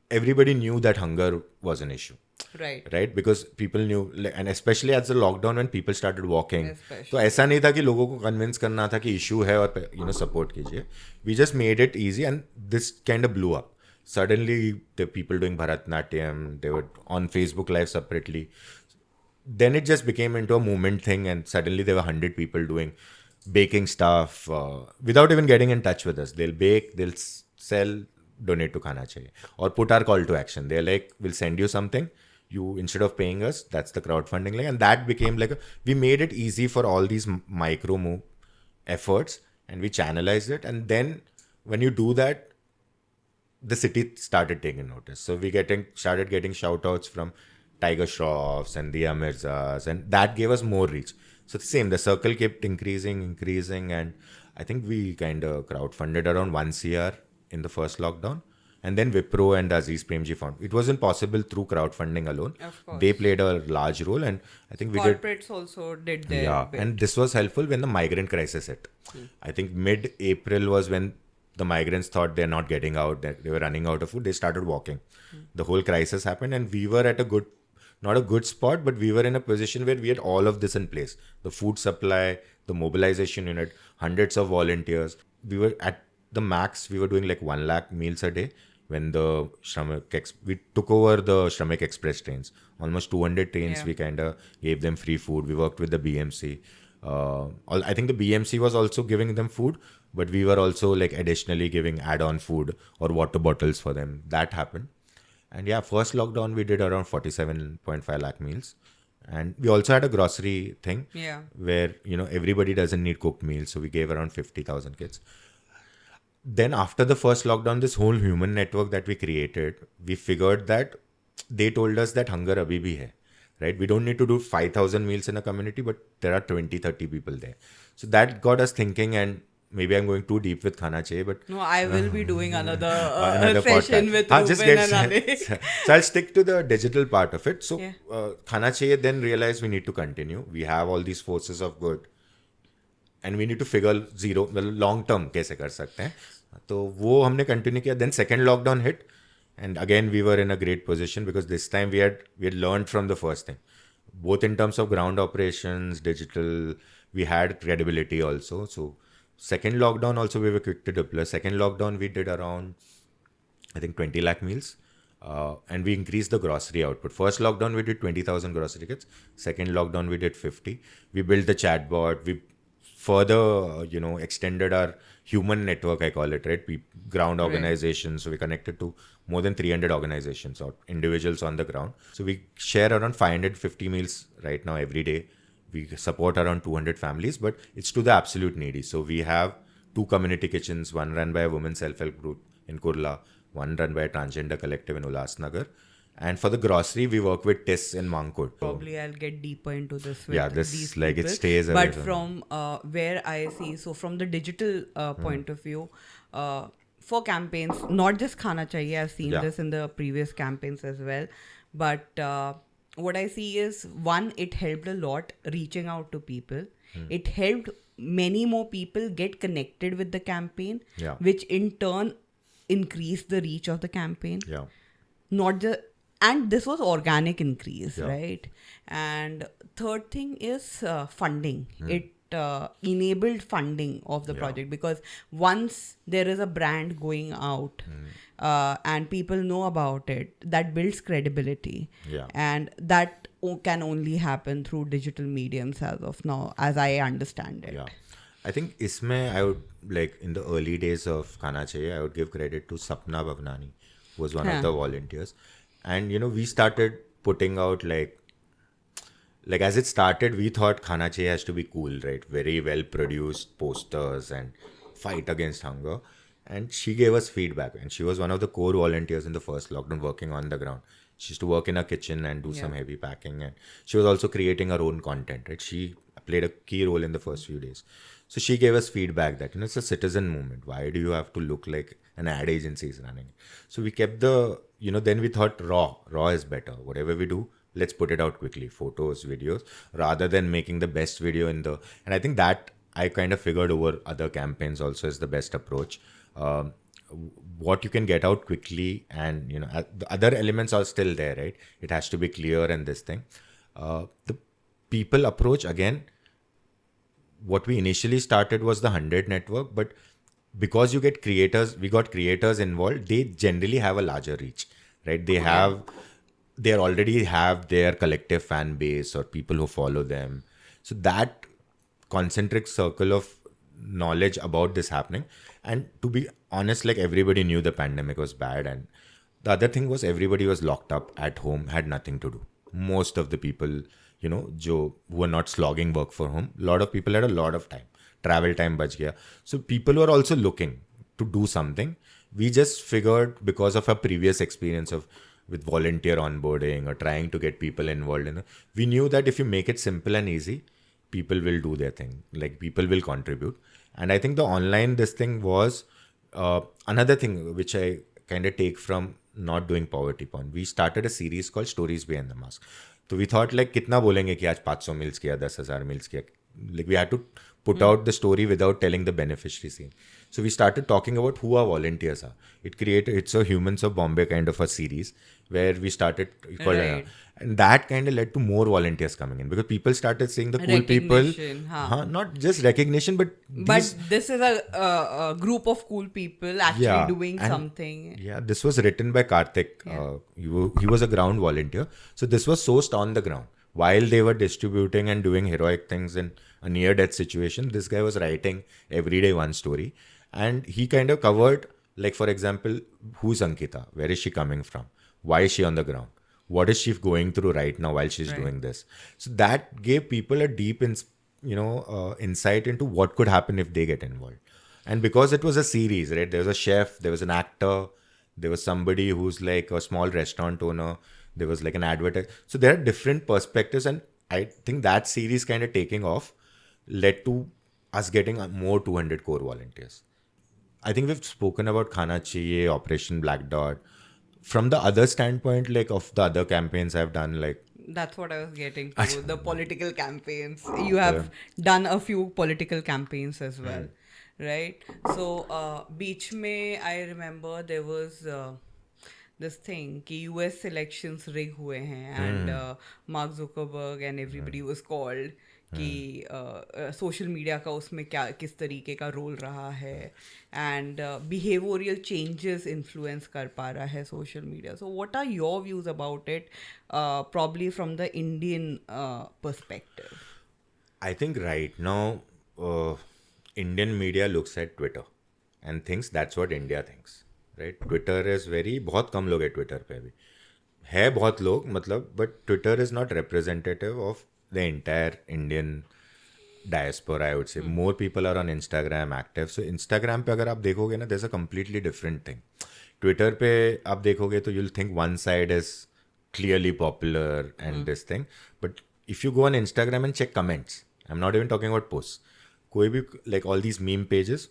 everybody knew that hunger was an issue. Right? Because people knew, and especially as the lockdown when people started walking. So ऐसा नहीं था कि लोगों को convince करना था कि issue है और support कीजिए. We just made it easy and this kind of blew up. Suddenly, the people doing Bharatnatyam, they were on Facebook Live separately. Then it just became into a movement thing, and suddenly there were 100 people doing baking stuff without even getting in touch with us. They'll bake, they'll sell, donate to Khaana Chahiye, or put our call to action. They're like, we'll send you something. You, instead of paying us, that's the crowdfunding link. And that became like, we made it easy for all these micro efforts, and we channelized it. And then when you do that, the city started taking notice. So we started getting shout outs from Tiger Shroffs and Diya Mirzas, and that gave us more reach. So the circle kept increasing, and I think we kind of crowdfunded around 1 CR in the first lockdown. And then Wipro and Aziz Premji found it wasn't possible through crowdfunding alone. Of course. They played a large role, and I think corporates also did their bit. And this was helpful when the migrant crisis hit. I think mid-April was when the migrants thought they're not getting out, that they were running out of food. They started walking. The whole crisis happened, and we were at not a good spot, but we were in a position where we had all of this in place. The food supply, the mobilization unit, hundreds of volunteers. We were at the max, we were doing like 1 lakh meals a day when the we took over the Shramik Express trains. Almost 200 trains, we kind of gave them free food. We worked with the BMC. I think the BMC was also giving them food, but we were also like additionally giving add-on food or water bottles for them. That happened. And first lockdown, we did around 47.5 lakh meals. And we also had a grocery thing where, everybody doesn't need cooked meals. So we gave around 50,000 kits. Then after the first lockdown, this whole human network that we created, we figured that they told us that hunger abhi bhi hai, right? We don't need to do 5,000 meals in a community, but there are 20, 30 people there. So that got us thinking, and maybe I'm going too deep with Khaana Chahiye, but... No, I will be doing another session with Ruben and Alex. So I'll stick to the digital part of it. So Khaana Chahiye then realized we need to continue. We have all these forces of good. And we need to figure long term कैसे कर सकते हैं. तो वो हमने continue किया. Then second lockdown hit. And again, we were in a great position because this time we had learned from the first thing. Both in terms of ground operations, digital, we had credibility also. So second lockdown also we were quick to deploy. Second lockdown we did around, I think 20 lakh meals. And we increased the grocery output. First lockdown we did 20,000 grocery kits. Second lockdown we did 50. We built the chatbot. We further, extended our human network, I call it, right? Ground Right. organizations. So we connected to more than 300 organizations or individuals on the ground. So we share around 550 meals right now every day. We support around 200 families, but it's to the absolute needy. So we have 2 community kitchens, one run by a women's self-help group in Kurla, one run by a transgender collective in Ulasnagar. And for the grocery, we work with TIS in Mankod. Probably I'll get deeper into this with Yeah, this these like people. it stays away But from. from where I see, so from the digital point of view, for campaigns, not just Khaana Chahiye, I've seen Yeah. this in the previous campaigns as well. But what I see is, one, it helped a lot reaching out to people. It helped many more people get connected with the campaign, Yeah. which in turn increased the reach of the campaign. Yeah. Not just, and this was organic increase, Yeah. right? And third thing is funding. It enabled funding of the Yeah. project, because once there is a brand going out and people know about it, that builds credibility. Yeah. And that can only happen through digital mediums as of now, as I understand it. Yeah. I think isme I would, like, in the early days of Khaana Chahiye, I would give credit to Sapna Bhavnani, who was one Huh. of the volunteers. And, we started putting out, like as it started, we thought Khaana Chahiye has to be cool, right? Very well produced posters and fight against hunger. And she gave us feedback. And she was one of the core volunteers in the first lockdown working on the ground. She used to work in a kitchen and do some Yeah. heavy packing. And she was also creating her own content, right? She played a key role in the first few days. So she gave us feedback that, it's a citizen movement. Why do you have to look like an ad agency is running it? So we kept then we thought raw is better. Whatever we do, let's put it out quickly, photos, videos, rather than making the best video and I think that I kind of figured over other campaigns also is the best approach. What you can get out quickly, and the other elements are still there, right? It has to be clear and this thing. The people approach, again, what we initially started was the 100 network, but because we got creators involved, they generally have a larger reach, right? They already have their collective fan base or people who follow them. So that concentric circle of knowledge about this happening. And to be honest, like, everybody knew the pandemic was bad. And the other thing was everybody was locked up at home, had nothing to do. Most of the people, who were not slogging work for home, a lot of people had a lot of time. Travel time bach gaya. So people were also looking to do something. We just figured, because of our previous experience with volunteer onboarding or trying to get people involved we knew that if you make it simple and easy, people will do their thing. Like, people will contribute. And I think the online, this thing was another thing which I kind of take from not doing poverty porn. We started a series called Stories Behind the Mask. So we thought, like, कितना बोलेंगे कि आज 500 meals किया, 10,000 meals किया. Like, we had to put out the story without telling the beneficiary scene. So we started talking about who our volunteers are. It's a Humans of Bombay kind of a series where we started, Right. and that kind of led to more volunteers coming in, because people started seeing the cool people. Recognition, huh. Not just recognition, but But this is a group of cool people actually doing and something. Yeah, this was written by Karthik. He was a ground volunteer. So this was sourced on the ground. While they were distributing and doing heroic things in a near-death situation, this guy was writing every day one story. And he kind of covered, like, for example, who's Ankita? Where is she coming from? Why is she on the ground? What is she going through right now while she's doing this? So that gave people a deep insight into what could happen if they get involved. And because it was a series, right? There was a chef, there was an actor, there was somebody who's like a small restaurant owner, there was like an advertiser. So there are different perspectives, and I think that series kind of taking off led to us getting more 200 core volunteers. I think we've spoken about Khaana Chahiye, Operation Black Dot. From the other standpoint, like, of the other campaigns I've done, like, That's what I was getting to. The political campaigns. You have done a few political campaigns as well, right? So, beach mein, I remember there was this thing कि US elections rig हुए हैं, and Mark Zuckerberg and everybody was called कि social media का उसमें किस तरीके का role रहा है, and behavioral changes influence कर पा रहा है social media. So what are your views about it, probably from the Indian perspective? I think right now Indian media looks at Twitter and thinks that's what India thinks, right? Twitter is very, बहुत कम लोग है Twitter पे भी, है बहुत लोग मतलब, but Twitter is not representative of the entire Indian diaspora, I would say. More people are on Instagram active. So Instagram पे अगर आप देखोगे ना, there's a completely different thing. Twitter पे आप देखोगे तो you'll think one side is clearly popular and this thing. But if you go on Instagram and check comments, I'm not even talking about posts. कोई भी, like all these meme pages,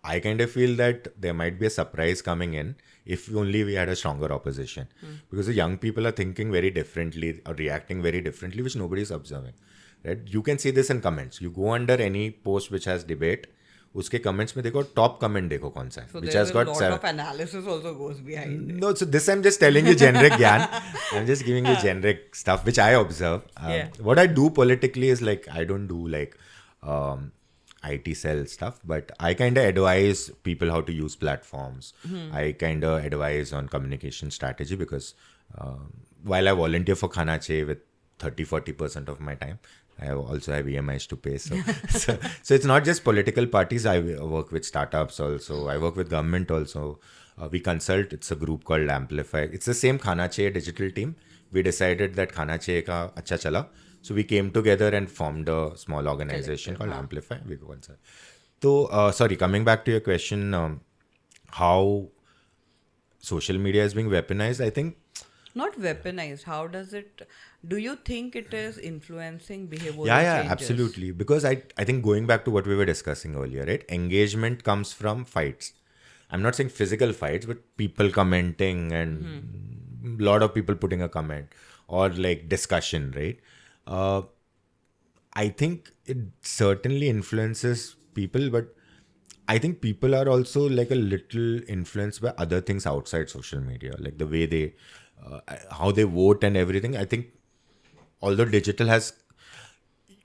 I kind of feel that there might be a surprise coming in if only we had a stronger opposition. Because the young people are thinking very differently or reacting very differently, which nobody is observing. Right? You can see this in comments. You go under any post which has debate, उसके comments में देखो, top comment देखो कौन सा है, So which there's has a got lot 7. of analysis also goes behind it. No, so this I'm just telling you generic Gyan. I'm just giving you generic stuff which I observe. Yeah. What I do politically is like, I don't do like IT cell stuff, but I kind of advise people how to use platforms. I kind of advise on communication strategy because while I volunteer for Khaana Chahiye with 30-40% of my time, I also have EMIs to pay. So it's not just political parties. I work with startups also. I work with government also. We consult. It's a group called Amplify. It's the same Khaana Chahiye digital team. We decided that Khaana Chahiye ka acha chala. So we came together and formed a small organization called Amplify. We consult. So, sorry, coming back to your question, how social media is being weaponized, I think. Not weaponized. How does it? Do you think it is influencing behavioral Yeah, changes? absolutely. Because I think going back to what we were discussing earlier, right? Engagement comes from fights. I'm not saying physical fights, but people commenting and a lot of people putting a comment or like discussion, right? I think it certainly influences people, but I think people are also like a little influenced by other things outside social media, like the way they, how they vote and everything. I think although digital has,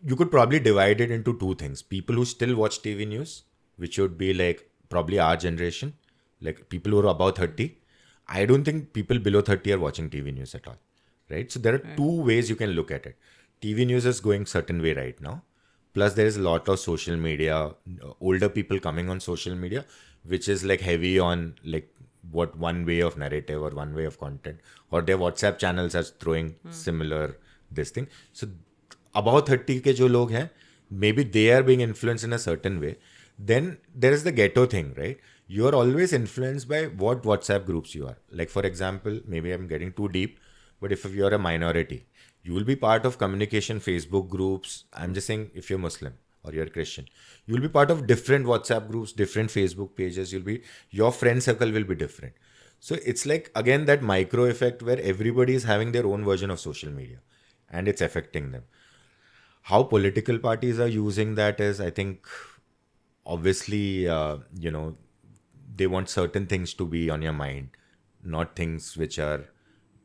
you could probably divide it into two things. People who still watch TV news, which would be like probably our generation, like people who are above 30. I don't think people below 30 are watching TV news at all, right? So there are two ways you can look at it. TV news is going certain way right now. Plus there is a lot of social media, older people coming on social media, which is like heavy on like what one way of narrative or one way of content, or their WhatsApp channels are throwing similar this thing. So above 30 के जो लोग हैं, maybe they are being influenced in a certain way. Then there is the ghetto thing, right? You are always influenced by what WhatsApp groups you are. Like for example, maybe I'm getting too deep, but if you're a minority, you will be part of communication Facebook groups. I'm just saying if you're Muslim or you're Christian, you will be part of different WhatsApp groups, different Facebook pages. Your friend circle will be different. So it's like, again, that micro effect where everybody is having their own version of social media and it's affecting them. How political parties are using that is, I think, obviously, they want certain things to be on your mind, not things which are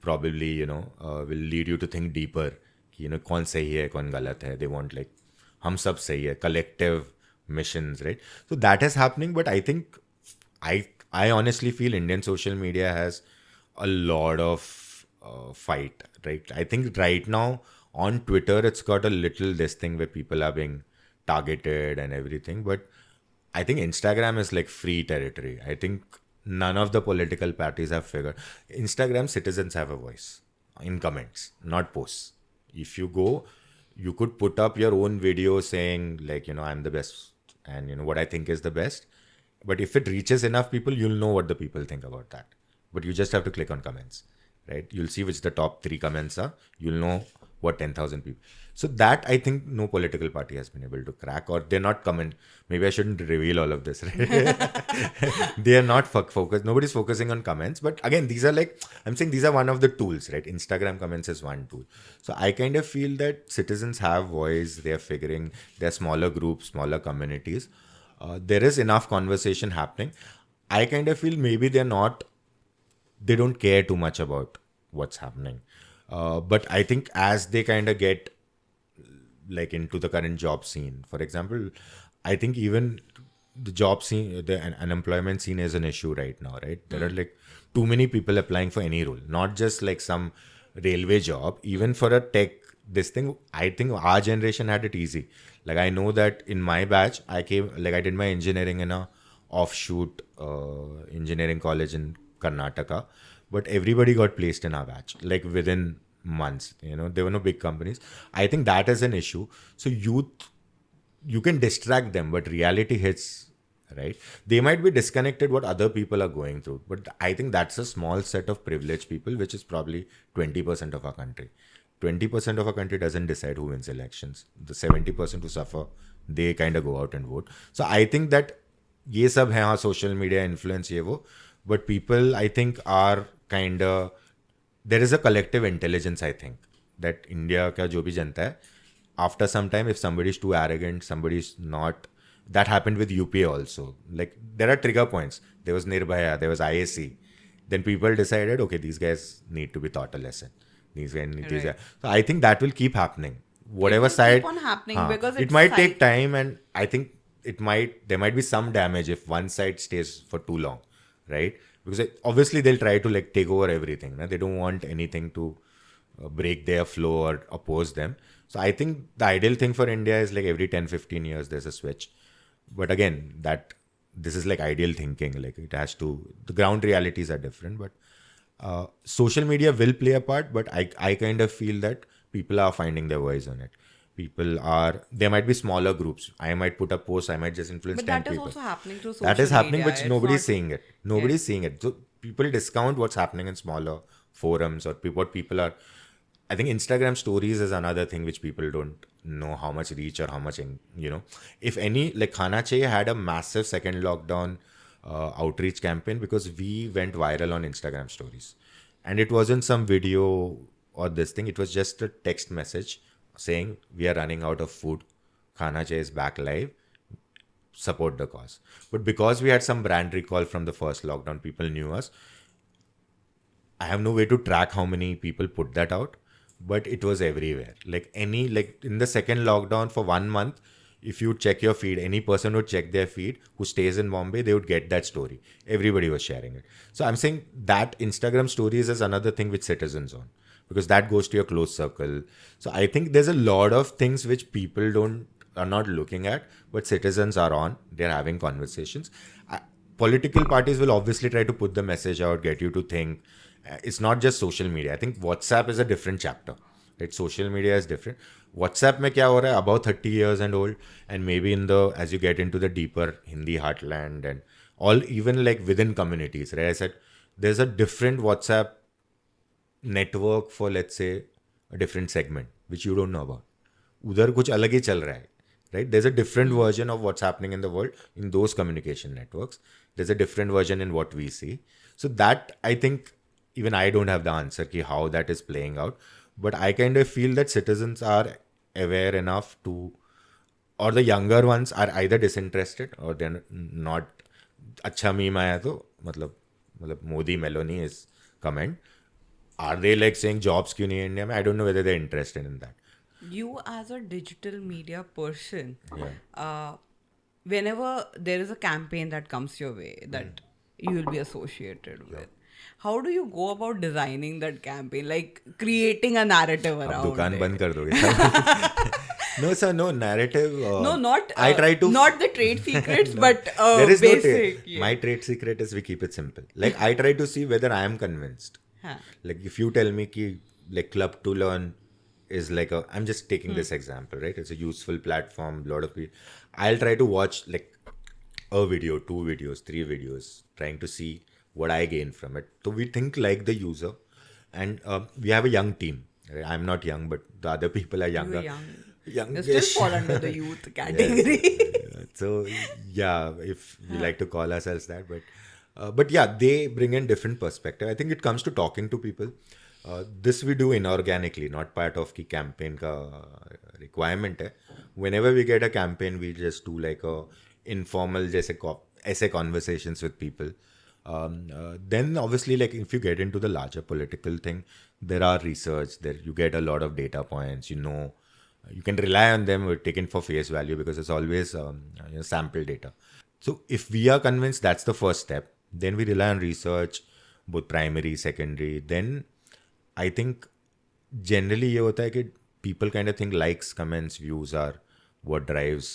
probably, will lead you to think deeper. कौन सही है, कौन गलत है. They want like, हम सब सही है, collective missions, right? So that is happening, but I think, I honestly feel Indian social media has a lot of fight, right? I think right now on Twitter, it's got a little this thing where people are being targeted and everything, but I think Instagram is like free territory. I think none of the political parties have figured. Instagram citizens have a voice in comments, not posts. If you go, you could put up your own video saying like, I'm the best and what I think is the best. But if it reaches enough people, you'll know what the people think about that. But you just have to click on comments, right? You'll see which the top 3 comments are. You'll know what 10,000 people. So that I think no political party has been able to crack, or they're not comment. Maybe I shouldn't reveal all of this, right? They are not focused. Nobody's focusing on comments. But again, these are like, I'm saying these are one of the tools, right? Instagram comments is one tool. So I kind of feel that citizens have voice. They're figuring, they're smaller groups, smaller communities. There is enough conversation happening. I kind of feel maybe they don't care too much about what's happening. But I think as they kind of get like into the current job scene, for example, I think even the job scene, the unemployment scene is an issue right now, right? There are like too many people applying for any role, not just like some railway job, even for a tech this thing, I think our generation had it easy. Like I know that in my batch, I did my engineering in a offshoot engineering college in Karnataka, but everybody got placed in our batch, like within months. There were no big companies. I think that is an issue. So youth, you can distract them, but reality hits, right? They might be disconnected what other people are going through, but I think that's a small set of privileged people, which is probably 20% of our country. 20% of our country doesn't decide who wins elections. The 70% who suffer, they kind of go out and vote. So I think that ये सब है, हाँ, social media influence ये वो, but people I think are kind of, there is a collective intelligence, I think, that India का जो भी जनता है, after some time, if somebody is too arrogant, somebody is not. That happened with UPA also. Like there are trigger points. There was Nirbhaya, there was IAC. Then people decided, okay, these guys need to be taught a lesson. These guys, these guys. So I think that will keep happening. Whatever side, keep on happening because it might take time, and I think there might be some damage if one side stays for too long, right? Because obviously they'll try to like take over everything. They don't want anything to break their flow or oppose them. So I think the ideal thing for India is like every 10-15 years there's a switch. But again, this is like ideal thinking. Like it has to, the ground realities are different. But social media will play a part, but I kind of feel that people are finding their voice on it. There might be smaller groups. I might put a post, I might just influence 10 people. But that is also happening through social media. That is happening, media. but nobody's seeing it. Nobody's seeing it. So people discount what's happening in smaller forums or what people are. I think Instagram stories is another thing which people don't know how much reach or how much, if any, like Khaana Chahiye had a massive second lockdown outreach campaign because we went viral on Instagram stories. And it wasn't some video or this thing. It was just a text message saying, we are running out of food. Khaana Chahiye is back live. Support the cause. But because we had some brand recall from the first lockdown, people knew us. I have no way to track how many people put that out. But it was everywhere. Like in the second lockdown for 1 month, if you check your feed, any person would check their feed who stays in Bombay, they would get that story. Everybody was sharing it. So I'm saying that Instagram stories is another thing which citizens on, because that goes to your close circle. So I think there's a lot of things which people are not looking at, but citizens are on. They're having conversations. Political parties will obviously try to put the message out, get you to think. It's not just social media. I think WhatsApp is a different chapter. Right? Social media is different. WhatsApp mein kya ho raha hai? About 30 years and old, and maybe as you get into the deeper Hindi heartland and all, even like within communities, right? I said there's a different WhatsApp network for, let's say, a different segment which you don't know about. Udhar kuch alag hi chal raha hai, right? There's a different version of what's happening in the world in those communication networks. There's a different version in what we see. So that, I think, even I don't have the answer ki how that is playing out, but I kind of feel that citizens are aware enough to, or the younger ones are either disinterested or they're not. Acha meme aaya to, matlab Modi Meloni is comment. Are they like saying jobs kyun nahi hai India mein? I don't know whether they're interested in that. You as a digital media person, whenever there is a campaign that comes your way that you will be associated with, how do you go about designing that campaign, like creating a narrative around दुकान it? बंद कर दोगे. No, sir, no narrative. No, not I try to not the trade secrets, No. but there is basic. no my trade secret is we keep it simple. Like I try to see whether I am convinced. Like if you tell me ki like Club to Learn is like I'm just taking this example, right? It's a useful platform. A lot of people. I'll try to watch like a video, 2 videos, 3 videos, trying to see what I gain from it. So we think like the user, and we have a young team. Right? I'm not young, but the other people are younger. You still fall under the youth category. Yes. So yeah, if we like to call ourselves that, but yeah, they bring in different perspective. I think it comes to talking to people. This we do inorganically, not part of the campaign ka requirement hai. Whenever we get a campaign, we just do like a informal essay conversations with people. Then obviously, like if you get into the larger political thing, there are research, there you get a lot of data points, you can rely on them or taken for face value because it's always sample data. So if we are convinced, that's the first step. Then we rely on research, both primary, secondary. Then I think generally ये होता है कि people kind of think likes, comments, views are what drives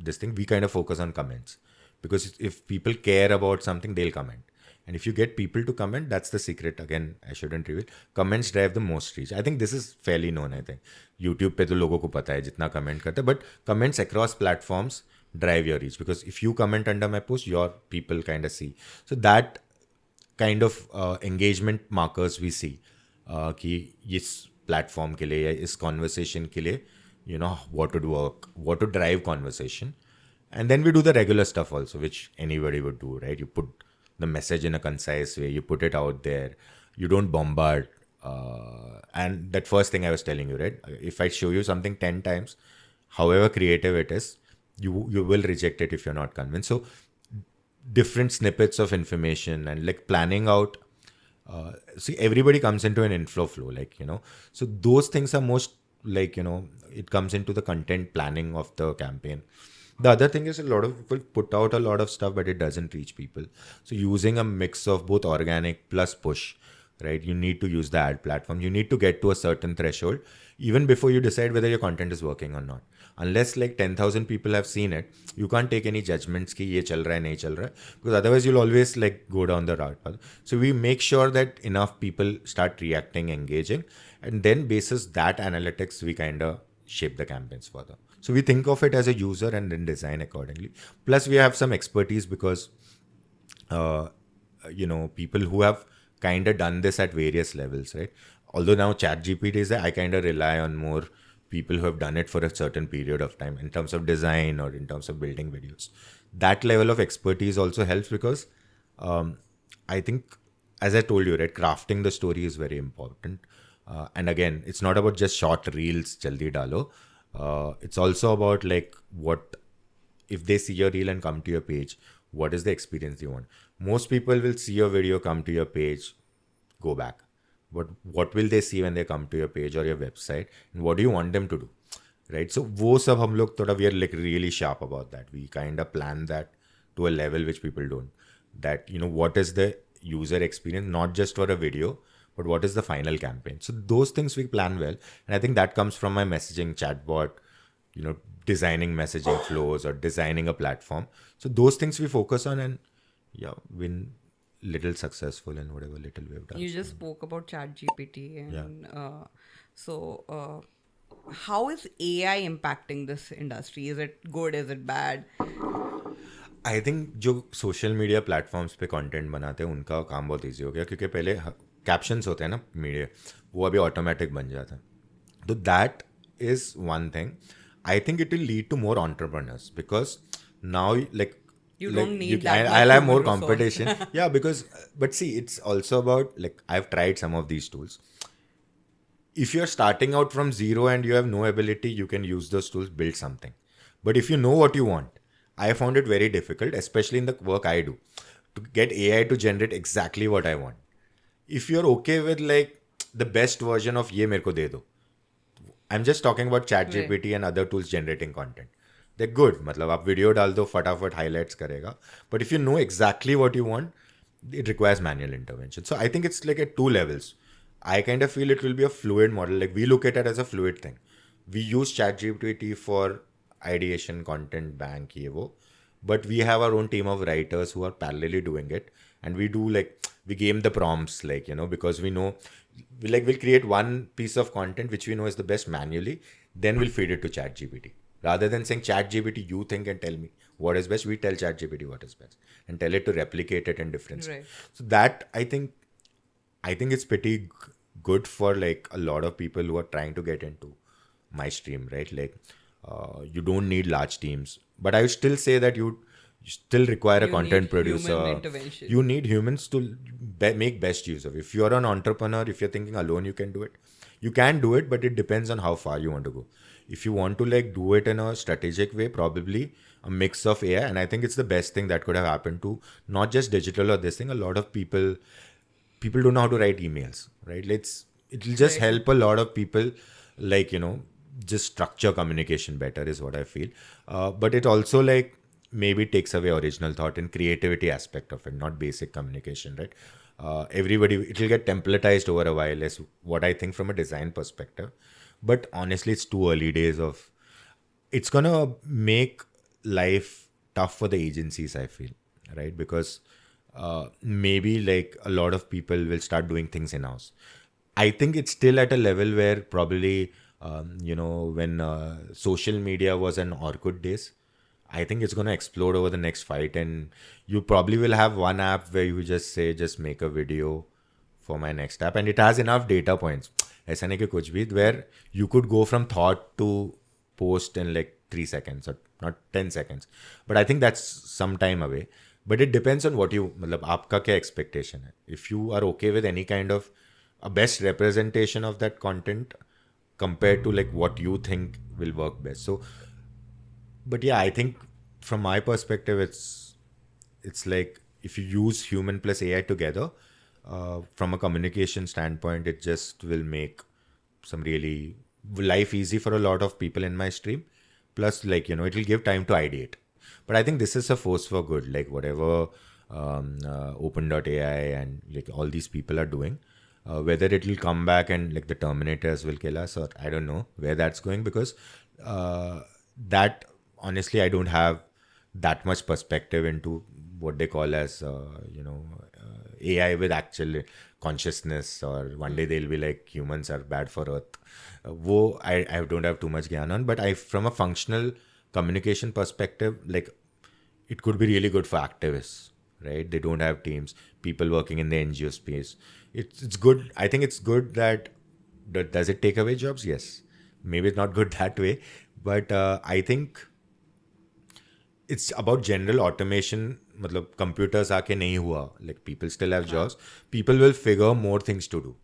this thing. We kind of focus on comments because if people care about something, they'll comment. And if you get people to comment, that's the secret. Again, I shouldn't reveal. Comments drive the most reach. I think this is fairly known, I think. YouTube पे तो लोगों को पता है जितना comment करते हैं. But comments across platforms drive your reach. Because if you comment under my post, your people kind of see. So that kind of engagement markers we see कि इस platform के लिए या इस conversation के लिए, you know, what would work, what would drive conversation. And then we do the regular stuff also, which anybody would do, right? You put the message in a concise way, you put it out there, you don't bombard. And that first thing I was telling you, right? If I show you something 10 times, however creative it is, you will reject it if you're not convinced. So different snippets of information and like planning out. See, everybody comes into an inflow flow, like, you know. So those things are most like, you know, it comes into the content planning of the campaign. The other thing is a lot of people put out a lot of stuff, but it doesn't reach people. So using a mix of both organic plus push, right? You need to use the ad platform. You need to get to a certain threshold even before you decide whether your content is working or not. Unless like 10,000 people have seen it, you can't take any judgments ki ye chal raha hai, nahi chal raha hai, because otherwise you'll always like go down the route path. So we make sure that enough people start reacting, engaging, and then basis that analytics, we kind of shape the campaigns further. So we think of it as a user and then design accordingly. Plus we have some expertise because, you know, people who have kind of done this at various levels, right? Although now ChatGPT is there, I kind of rely on more people who have done it for a certain period of time in terms of design or in terms of building videos. That level of expertise also helps because I think, as I told you, right, crafting the story is very important. And again, it's not about just short reels, jaldi dalo. It's also about like what, if they see your reel and come to your page, what is the experience you want? Most people will see your video, come to your page, go back. But what will they see when they come to your page or your website? And what do you want them to do? Right? So wo sab hum log thoda, we are like really sharp about that. We kind of plan that to a level which people don't. That, you know, what is the user experience, not just for a video, but what is the final campaign? So those things we plan well. And I think that comes from my messaging chatbot, you know, designing messaging flows or designing a platform. So those things we focus on and yeah, been little successful in whatever little we've done. You just spoke about ChatGPT and how is AI impacting this industry? Is it good? Is it bad? I think जो social media platforms पे content बनाते हैं उनका काम बहुत easy हो गया क्योंकि पहले कैप्शंस होते हैं ना मीडिया, वो अभी ऑटोमेटिक बन जाता है. तो that is one thing. I think it will lead to more entrepreneurs because now like you don't need that much I'll have more human resource. competition. Yeah, because but see, it's also about like I've tried some of these tools. If you're starting out from zero and you have no ability, you can use those tools, build something. But if you know what you want, I found it very difficult, especially in the work I do, to get AI to generate exactly what I want. If you're okay with like the best version of ye mere ko de do. I'm just talking about ChatGPT and other tools generating content. They're good. मतलब आप video डाल दो फटाफट highlights करेगा. But if you know exactly what you want, it requires manual intervention. So I think it's like at two levels. I kind of feel it will be a fluid model. Like we look at it as a fluid thing. We use ChatGPT for ideation, content, bank, ye wo. But we have our own team of writers who are parallelly doing it. And we do like, we game the prompts, like, you know, because we know, we'll create one piece of content which we know is the best manually. Then we'll feed it to ChatGPT. Rather than saying ChatGPT, you think and tell me what is best, we tell ChatGPT what is best and tell it to replicate it in different. Right. So that I think it's pretty good for like a lot of people who are trying to get into my stream, right? Like you don't need large teams, but I would still say that you still require a content producer. Human intervention. You need humans to make best use of it. If you're an entrepreneur, if you're thinking alone, you can do it. You can do it, but it depends on how far you want to go. If you want to like do it in a strategic way, probably a mix of AI. And I think it's the best thing that could have happened to not just digital or this thing. A lot of people don't know how to write emails, right? It'll just help a lot of people, like, you know, just structure communication better is what I feel. But it also like maybe takes away original thought and creativity aspect of it, not basic communication, right? it'll get templatized over a while, is what I think from a design perspective. But honestly, it's too early days of. It's gonna make life tough for the agencies, I feel, right? Because maybe like a lot of people will start doing things in house. I think it's still at a level where probably when social media was an Orkut days. I think it's going to explode over the next 5-10. You probably will have one app where you just say, just make a video for my next app, and it has enough data points. ऐसा नहीं कि कुछ भी, where you could go from thought to post in like 3 seconds or not 10 seconds. But I think that's some time away. But it depends on what you, मतलब आपका क्या expectation है. If you are okay with any kind of a best representation of that content compared to like what you think will work best. So, but yeah, I think from my perspective, it's like if you use human plus AI together, from a communication standpoint, it just will make some really life easy for a lot of people in my stream. Plus, like, it'll give time to ideate. But I think this is a force for good, like whatever open.ai and like all these people are doing. Whether it will come back and like the Terminators will kill us, or I don't know where that's going, because that honestly I don't have that much perspective into what they call as AI with actual consciousness, or one day they'll be like humans are bad for Earth. I don't have too much gyan on, but from a functional communication perspective, like it could be really good for activists, right? They don't have teams, people working in the NGO space. It's good. I think it's good that does it take away jobs? Yes. Maybe it's not good that way, but I think it's about general automation. मतलब computers आके नहीं हुआ. Like people still have jobs. People will figure more things to do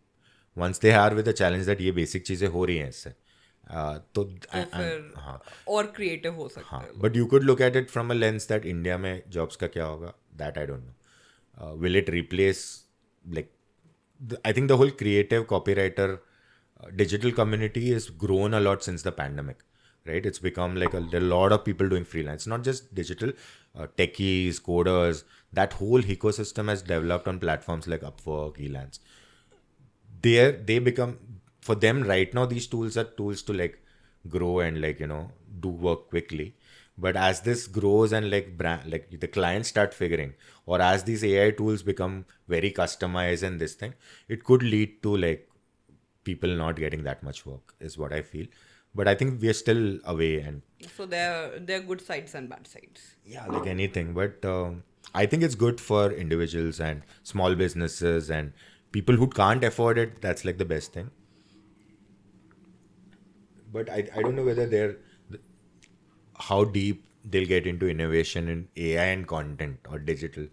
once they are with the challenge that ये basic चीजें हो रही हैं इससे. तो फिर और क्रिएटिव हो सकता है. But you could look at it from a lens that India में jobs का क्या होगा. That I don't know. Will it replace like I think the whole creative copywriter digital community has grown a lot since the pandemic, right? It's become like there are a lot of people doing freelance, not just digital, techies, coders. That whole ecosystem has developed on platforms like Upwork, Elance. They become, for them right now, these tools are tools to like grow and like, do work quickly. But as this grows and like the clients start figuring, or as these AI tools become very customized and this thing, it could lead to like people not getting that much work, is what I feel. But I think we are still away, and so there are good sides and bad sides. Yeah, like anything. But I think it's good for individuals and small businesses and people who can't afford it. That's like the best thing. But I don't know whether how deep they'll get into innovation in AI and content or digital.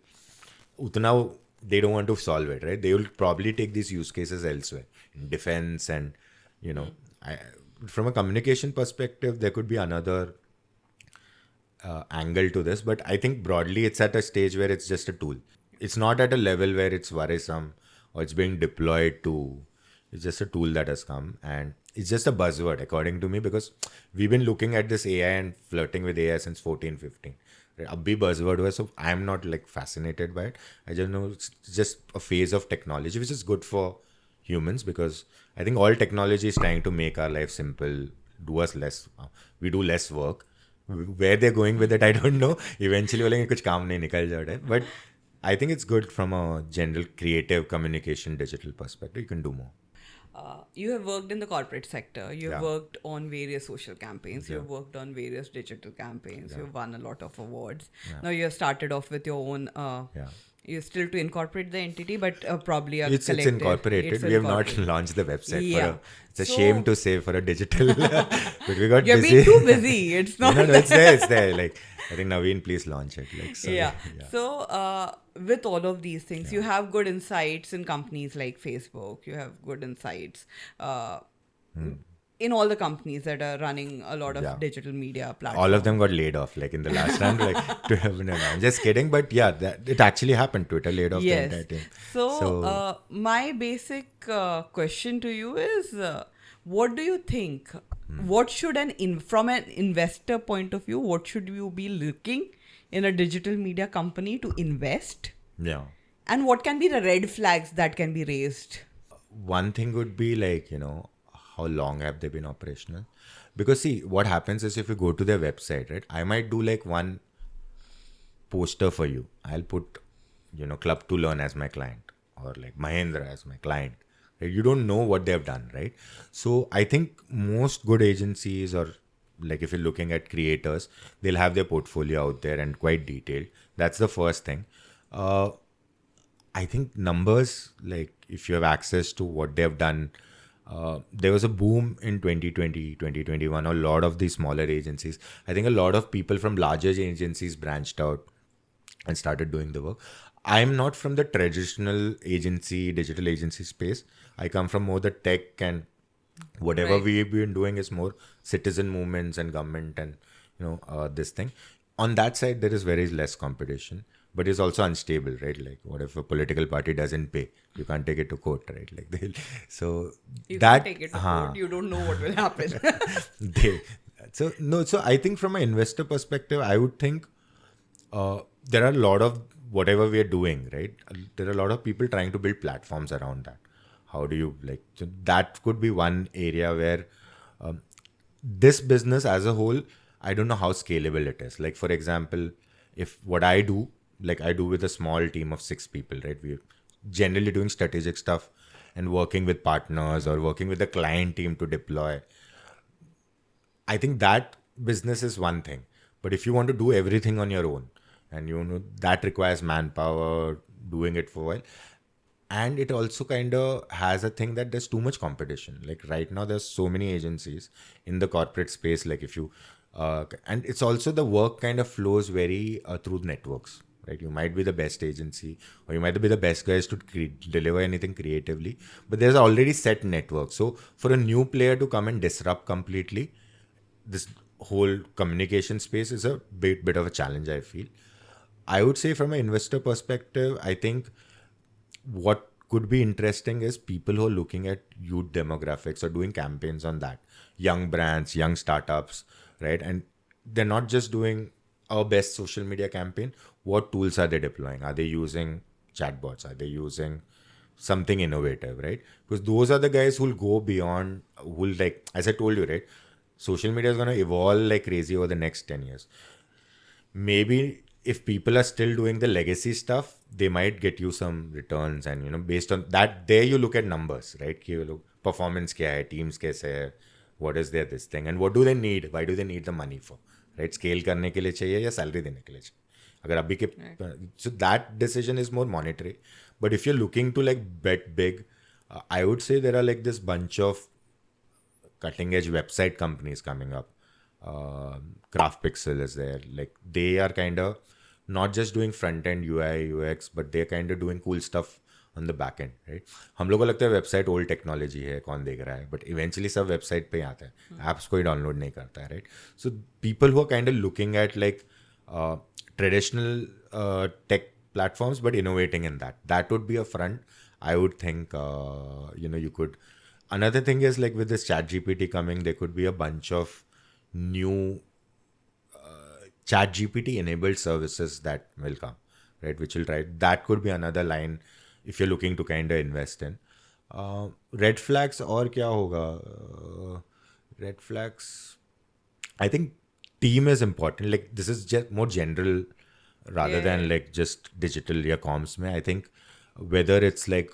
Utna, they don't want to solve it, right? They will probably take these use cases elsewhere, in defense and, from a communication perspective, there could be another angle to this. But I think broadly, it's at a stage where it's just a tool. It's not at a level where it's worrisome or it's being deployed to. It's just a tool that has come, and it's just a buzzword according to me, because we've been looking at this AI and flirting with AI since 14-15. Ab bhi buzzword hua, so I'm not like fascinated by it. I just know it's just a phase of technology, which is good for humans, because I think all technology is trying to make our life simple, do us less, we do less work. Where they're going with it, I don't know. Eventually, बोलेंगे कुछ काम नहीं निकल जा रहा है. But I think it's good from a general creative communication digital perspective. You can do more. You have worked in the corporate sector. You have worked on various social campaigns. You have worked on various digital campaigns. You've won a lot of awards. Now you have started off with your own. You're still to incorporate the entity, but probably a it's incorporated. We have not launched the website. It's a shame to say for a digital, but we got You're busy. being too busy. It's not. No, it's there. It's there. Like, I think Naveen, please launch it. Like, so, So with all of these things, you have good insights in companies like Facebook. You have good insights in all the companies that are running a lot of digital media platforms. All of them got laid off, like in the last round. Like, I'm just kidding, but yeah, it actually happened. Twitter laid off the entire team. So my basic question to you is, what do you think? What should from an investor point of view, what should you be looking in a digital media company to invest? Yeah. And what can be the red flags that can be raised? One thing would be like, how long have they been operational? Because see, what happens is if you go to their website, right, I might do like one poster for you. I'll put, Club to Learn as my client or like Mahendra as my client. Right? You don't know what they've done, right? So I think most good agencies, or like if you're looking at creators, they'll have their portfolio out there and quite detailed. That's the first thing. I think numbers, like if you have access to what they've done, there was a boom in 2020, 2021. A lot of these smaller agencies, I think a lot of people from larger agencies branched out and started doing the work. I'm not from the traditional agency, digital agency space. I come from more the tech, and whatever Right. we've been doing is more citizen movements and government and this thing. On that side, there is very less competition, but it's also unstable, right? Like, what if a political party doesn't pay? You can't take it to court, right? Like, so You can that, take it to court. You don't know what will happen. they, so no. So I think from an investor perspective, I would think there are a lot of whatever we are doing, right? There are a lot of people trying to build platforms around that. How do you like? So that could be one area where this business as a whole, I don't know how scalable it is. Like, for example, if what I do, like I do with a small team of 6 people, right? We're generally doing strategic stuff and working with partners or working with the client team to deploy. I think that business is one thing. But if you want to do everything on your own, and that requires manpower, doing it for a while. And it also kind of has a thing that there's too much competition. Like right now, there's so many agencies in the corporate space. Like if you, and it's also the work kind of flows very through networks, right? You might be the best agency, or you might be the best guys to deliver anything creatively, but there's already set network. So for a new player to come and disrupt completely, this whole communication space is a bit of a challenge, I feel. I would say from an investor perspective, I think what could be interesting is people who are looking at youth demographics or doing campaigns on that. Young brands, young startups, right? And they're not just doing our best social media campaign. What tools are they deploying? Are they using chatbots? Are they using something innovative, right? Because those are the guys who'll go beyond, who'll like, as I told you, right? Social media is going to evolve like crazy over the next 10 years. Maybe if people are still doing the legacy stuff, they might get you some returns, and based on that, there you look at numbers, right? कि लोग performance क्या है, teams कैसे है, what is their this thing, and what do they need, why do they need the money for, right? Scale करने के लिए चाहिए या salary देने के लिए चाहिए. अगर अभी के so that decision is more monetary. But if you're looking to like bet big, I would say there are like this bunch of cutting edge website companies coming up. Craft Pixel is there. Like they are kind of not just doing front end UI UX, but they're kind of doing cool stuff on the back end, right? हम लोगों को लगता है website old technology है, कौन देख रहा है, बट इवेंचुअली सब वेबसाइट पे ही आता है, एप्स कोई डाउनलोड नहीं करता है, right? So people who are kind of looking at like traditional tech platforms, but innovating in that would be a front. I would think you could. Another thing is like with this ChatGPT coming, there could be a bunch of new ChatGPT enabled services that will come, right? Which will try. That could be another line if you're looking to kind of invest in. Red flags और क्या होगा? Red flags. I think team is important. Like this is just more general rather than like just digital या comms में. I think whether it's like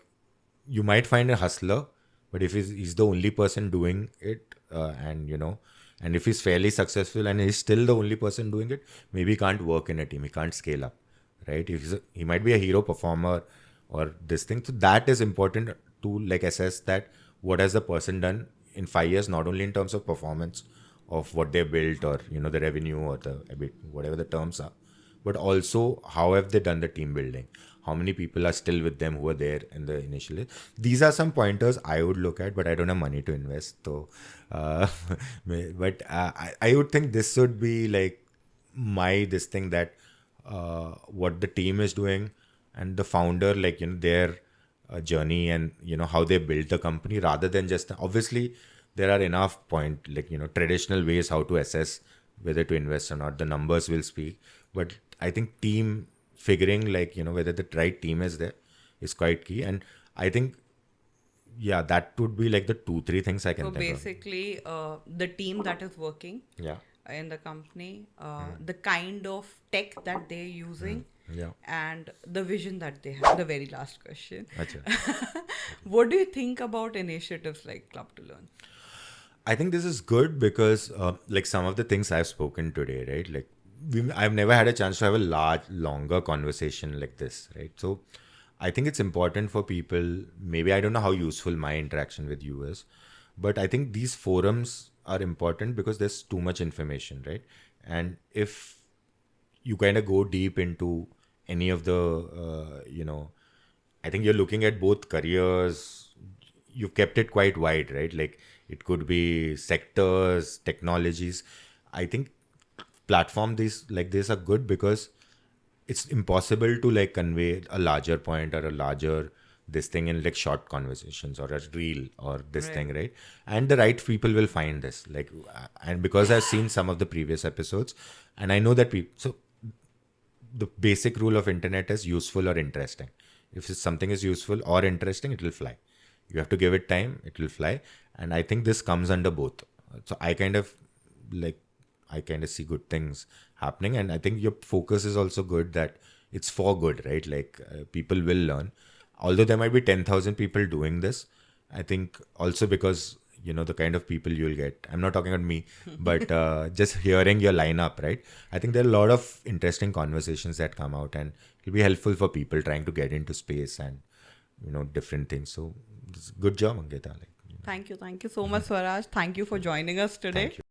you might find a hustler, but if he's the only person doing it, and if he's fairly successful and he's still the only person doing it, maybe he can't work in a team. He can't scale up, right? He might be a hero performer or this thing. So that is important to like assess that what has the person done in 5 years, not only in terms of performance of what they built or the revenue or the whatever the terms are, but also how have they done the team building, how many people are still with them who were there in the initial days. These are some pointers I would look at, but I don't have money to invest, so but I would think this would be like this thing that what the team is doing and the founder, like their journey and how they built the company, rather than just obviously there are enough traditional ways how to assess whether to invest or not. The numbers will speak, but I think team figuring whether the right team is there, is quite key. And I think, yeah, that would be like the 2-3 things I can So think basically, the team that is working of. Yeah. in the company, the kind of tech that they're using, Yeah. and the vision that they have. The very last question. Acha. What do you think about initiatives like Club to Learn? I think this is good because, like some of the things I've spoken today, right? Like, I've never had a chance to have a longer conversation like this, right? So, I think it's important for people. Maybe I don't know how useful my interaction with you is, but I think these forums are important because there's too much information, right? And if you kind of go deep into any of the, I think you're looking at both careers. You've kept it quite wide, right? Like it could be sectors, technologies. I think platform these like this are good because it's impossible to like convey a larger point or a larger this thing in like short conversations or a reel or this Right. thing, right? And the right people will find this. Like, and because I've seen some of the previous episodes, and I know that people. So the basic rule of internet is useful or interesting. If something is useful or interesting, it will fly. You have to give it time, it will fly. And I think this comes under both. So I kind of see good things happening. And I think your focus is also good, that it's for good, right? Like people will learn. Although there might be 10,000 people doing this, I think also because, the kind of people you'll get. I'm not talking about me, but just hearing your lineup, right? I think there are a lot of interesting conversations that come out, and it'll be helpful for people trying to get into space and, different things. So, good job, Ankita. Thank you so much, Swaraj. Thank you for joining us today. Thank you.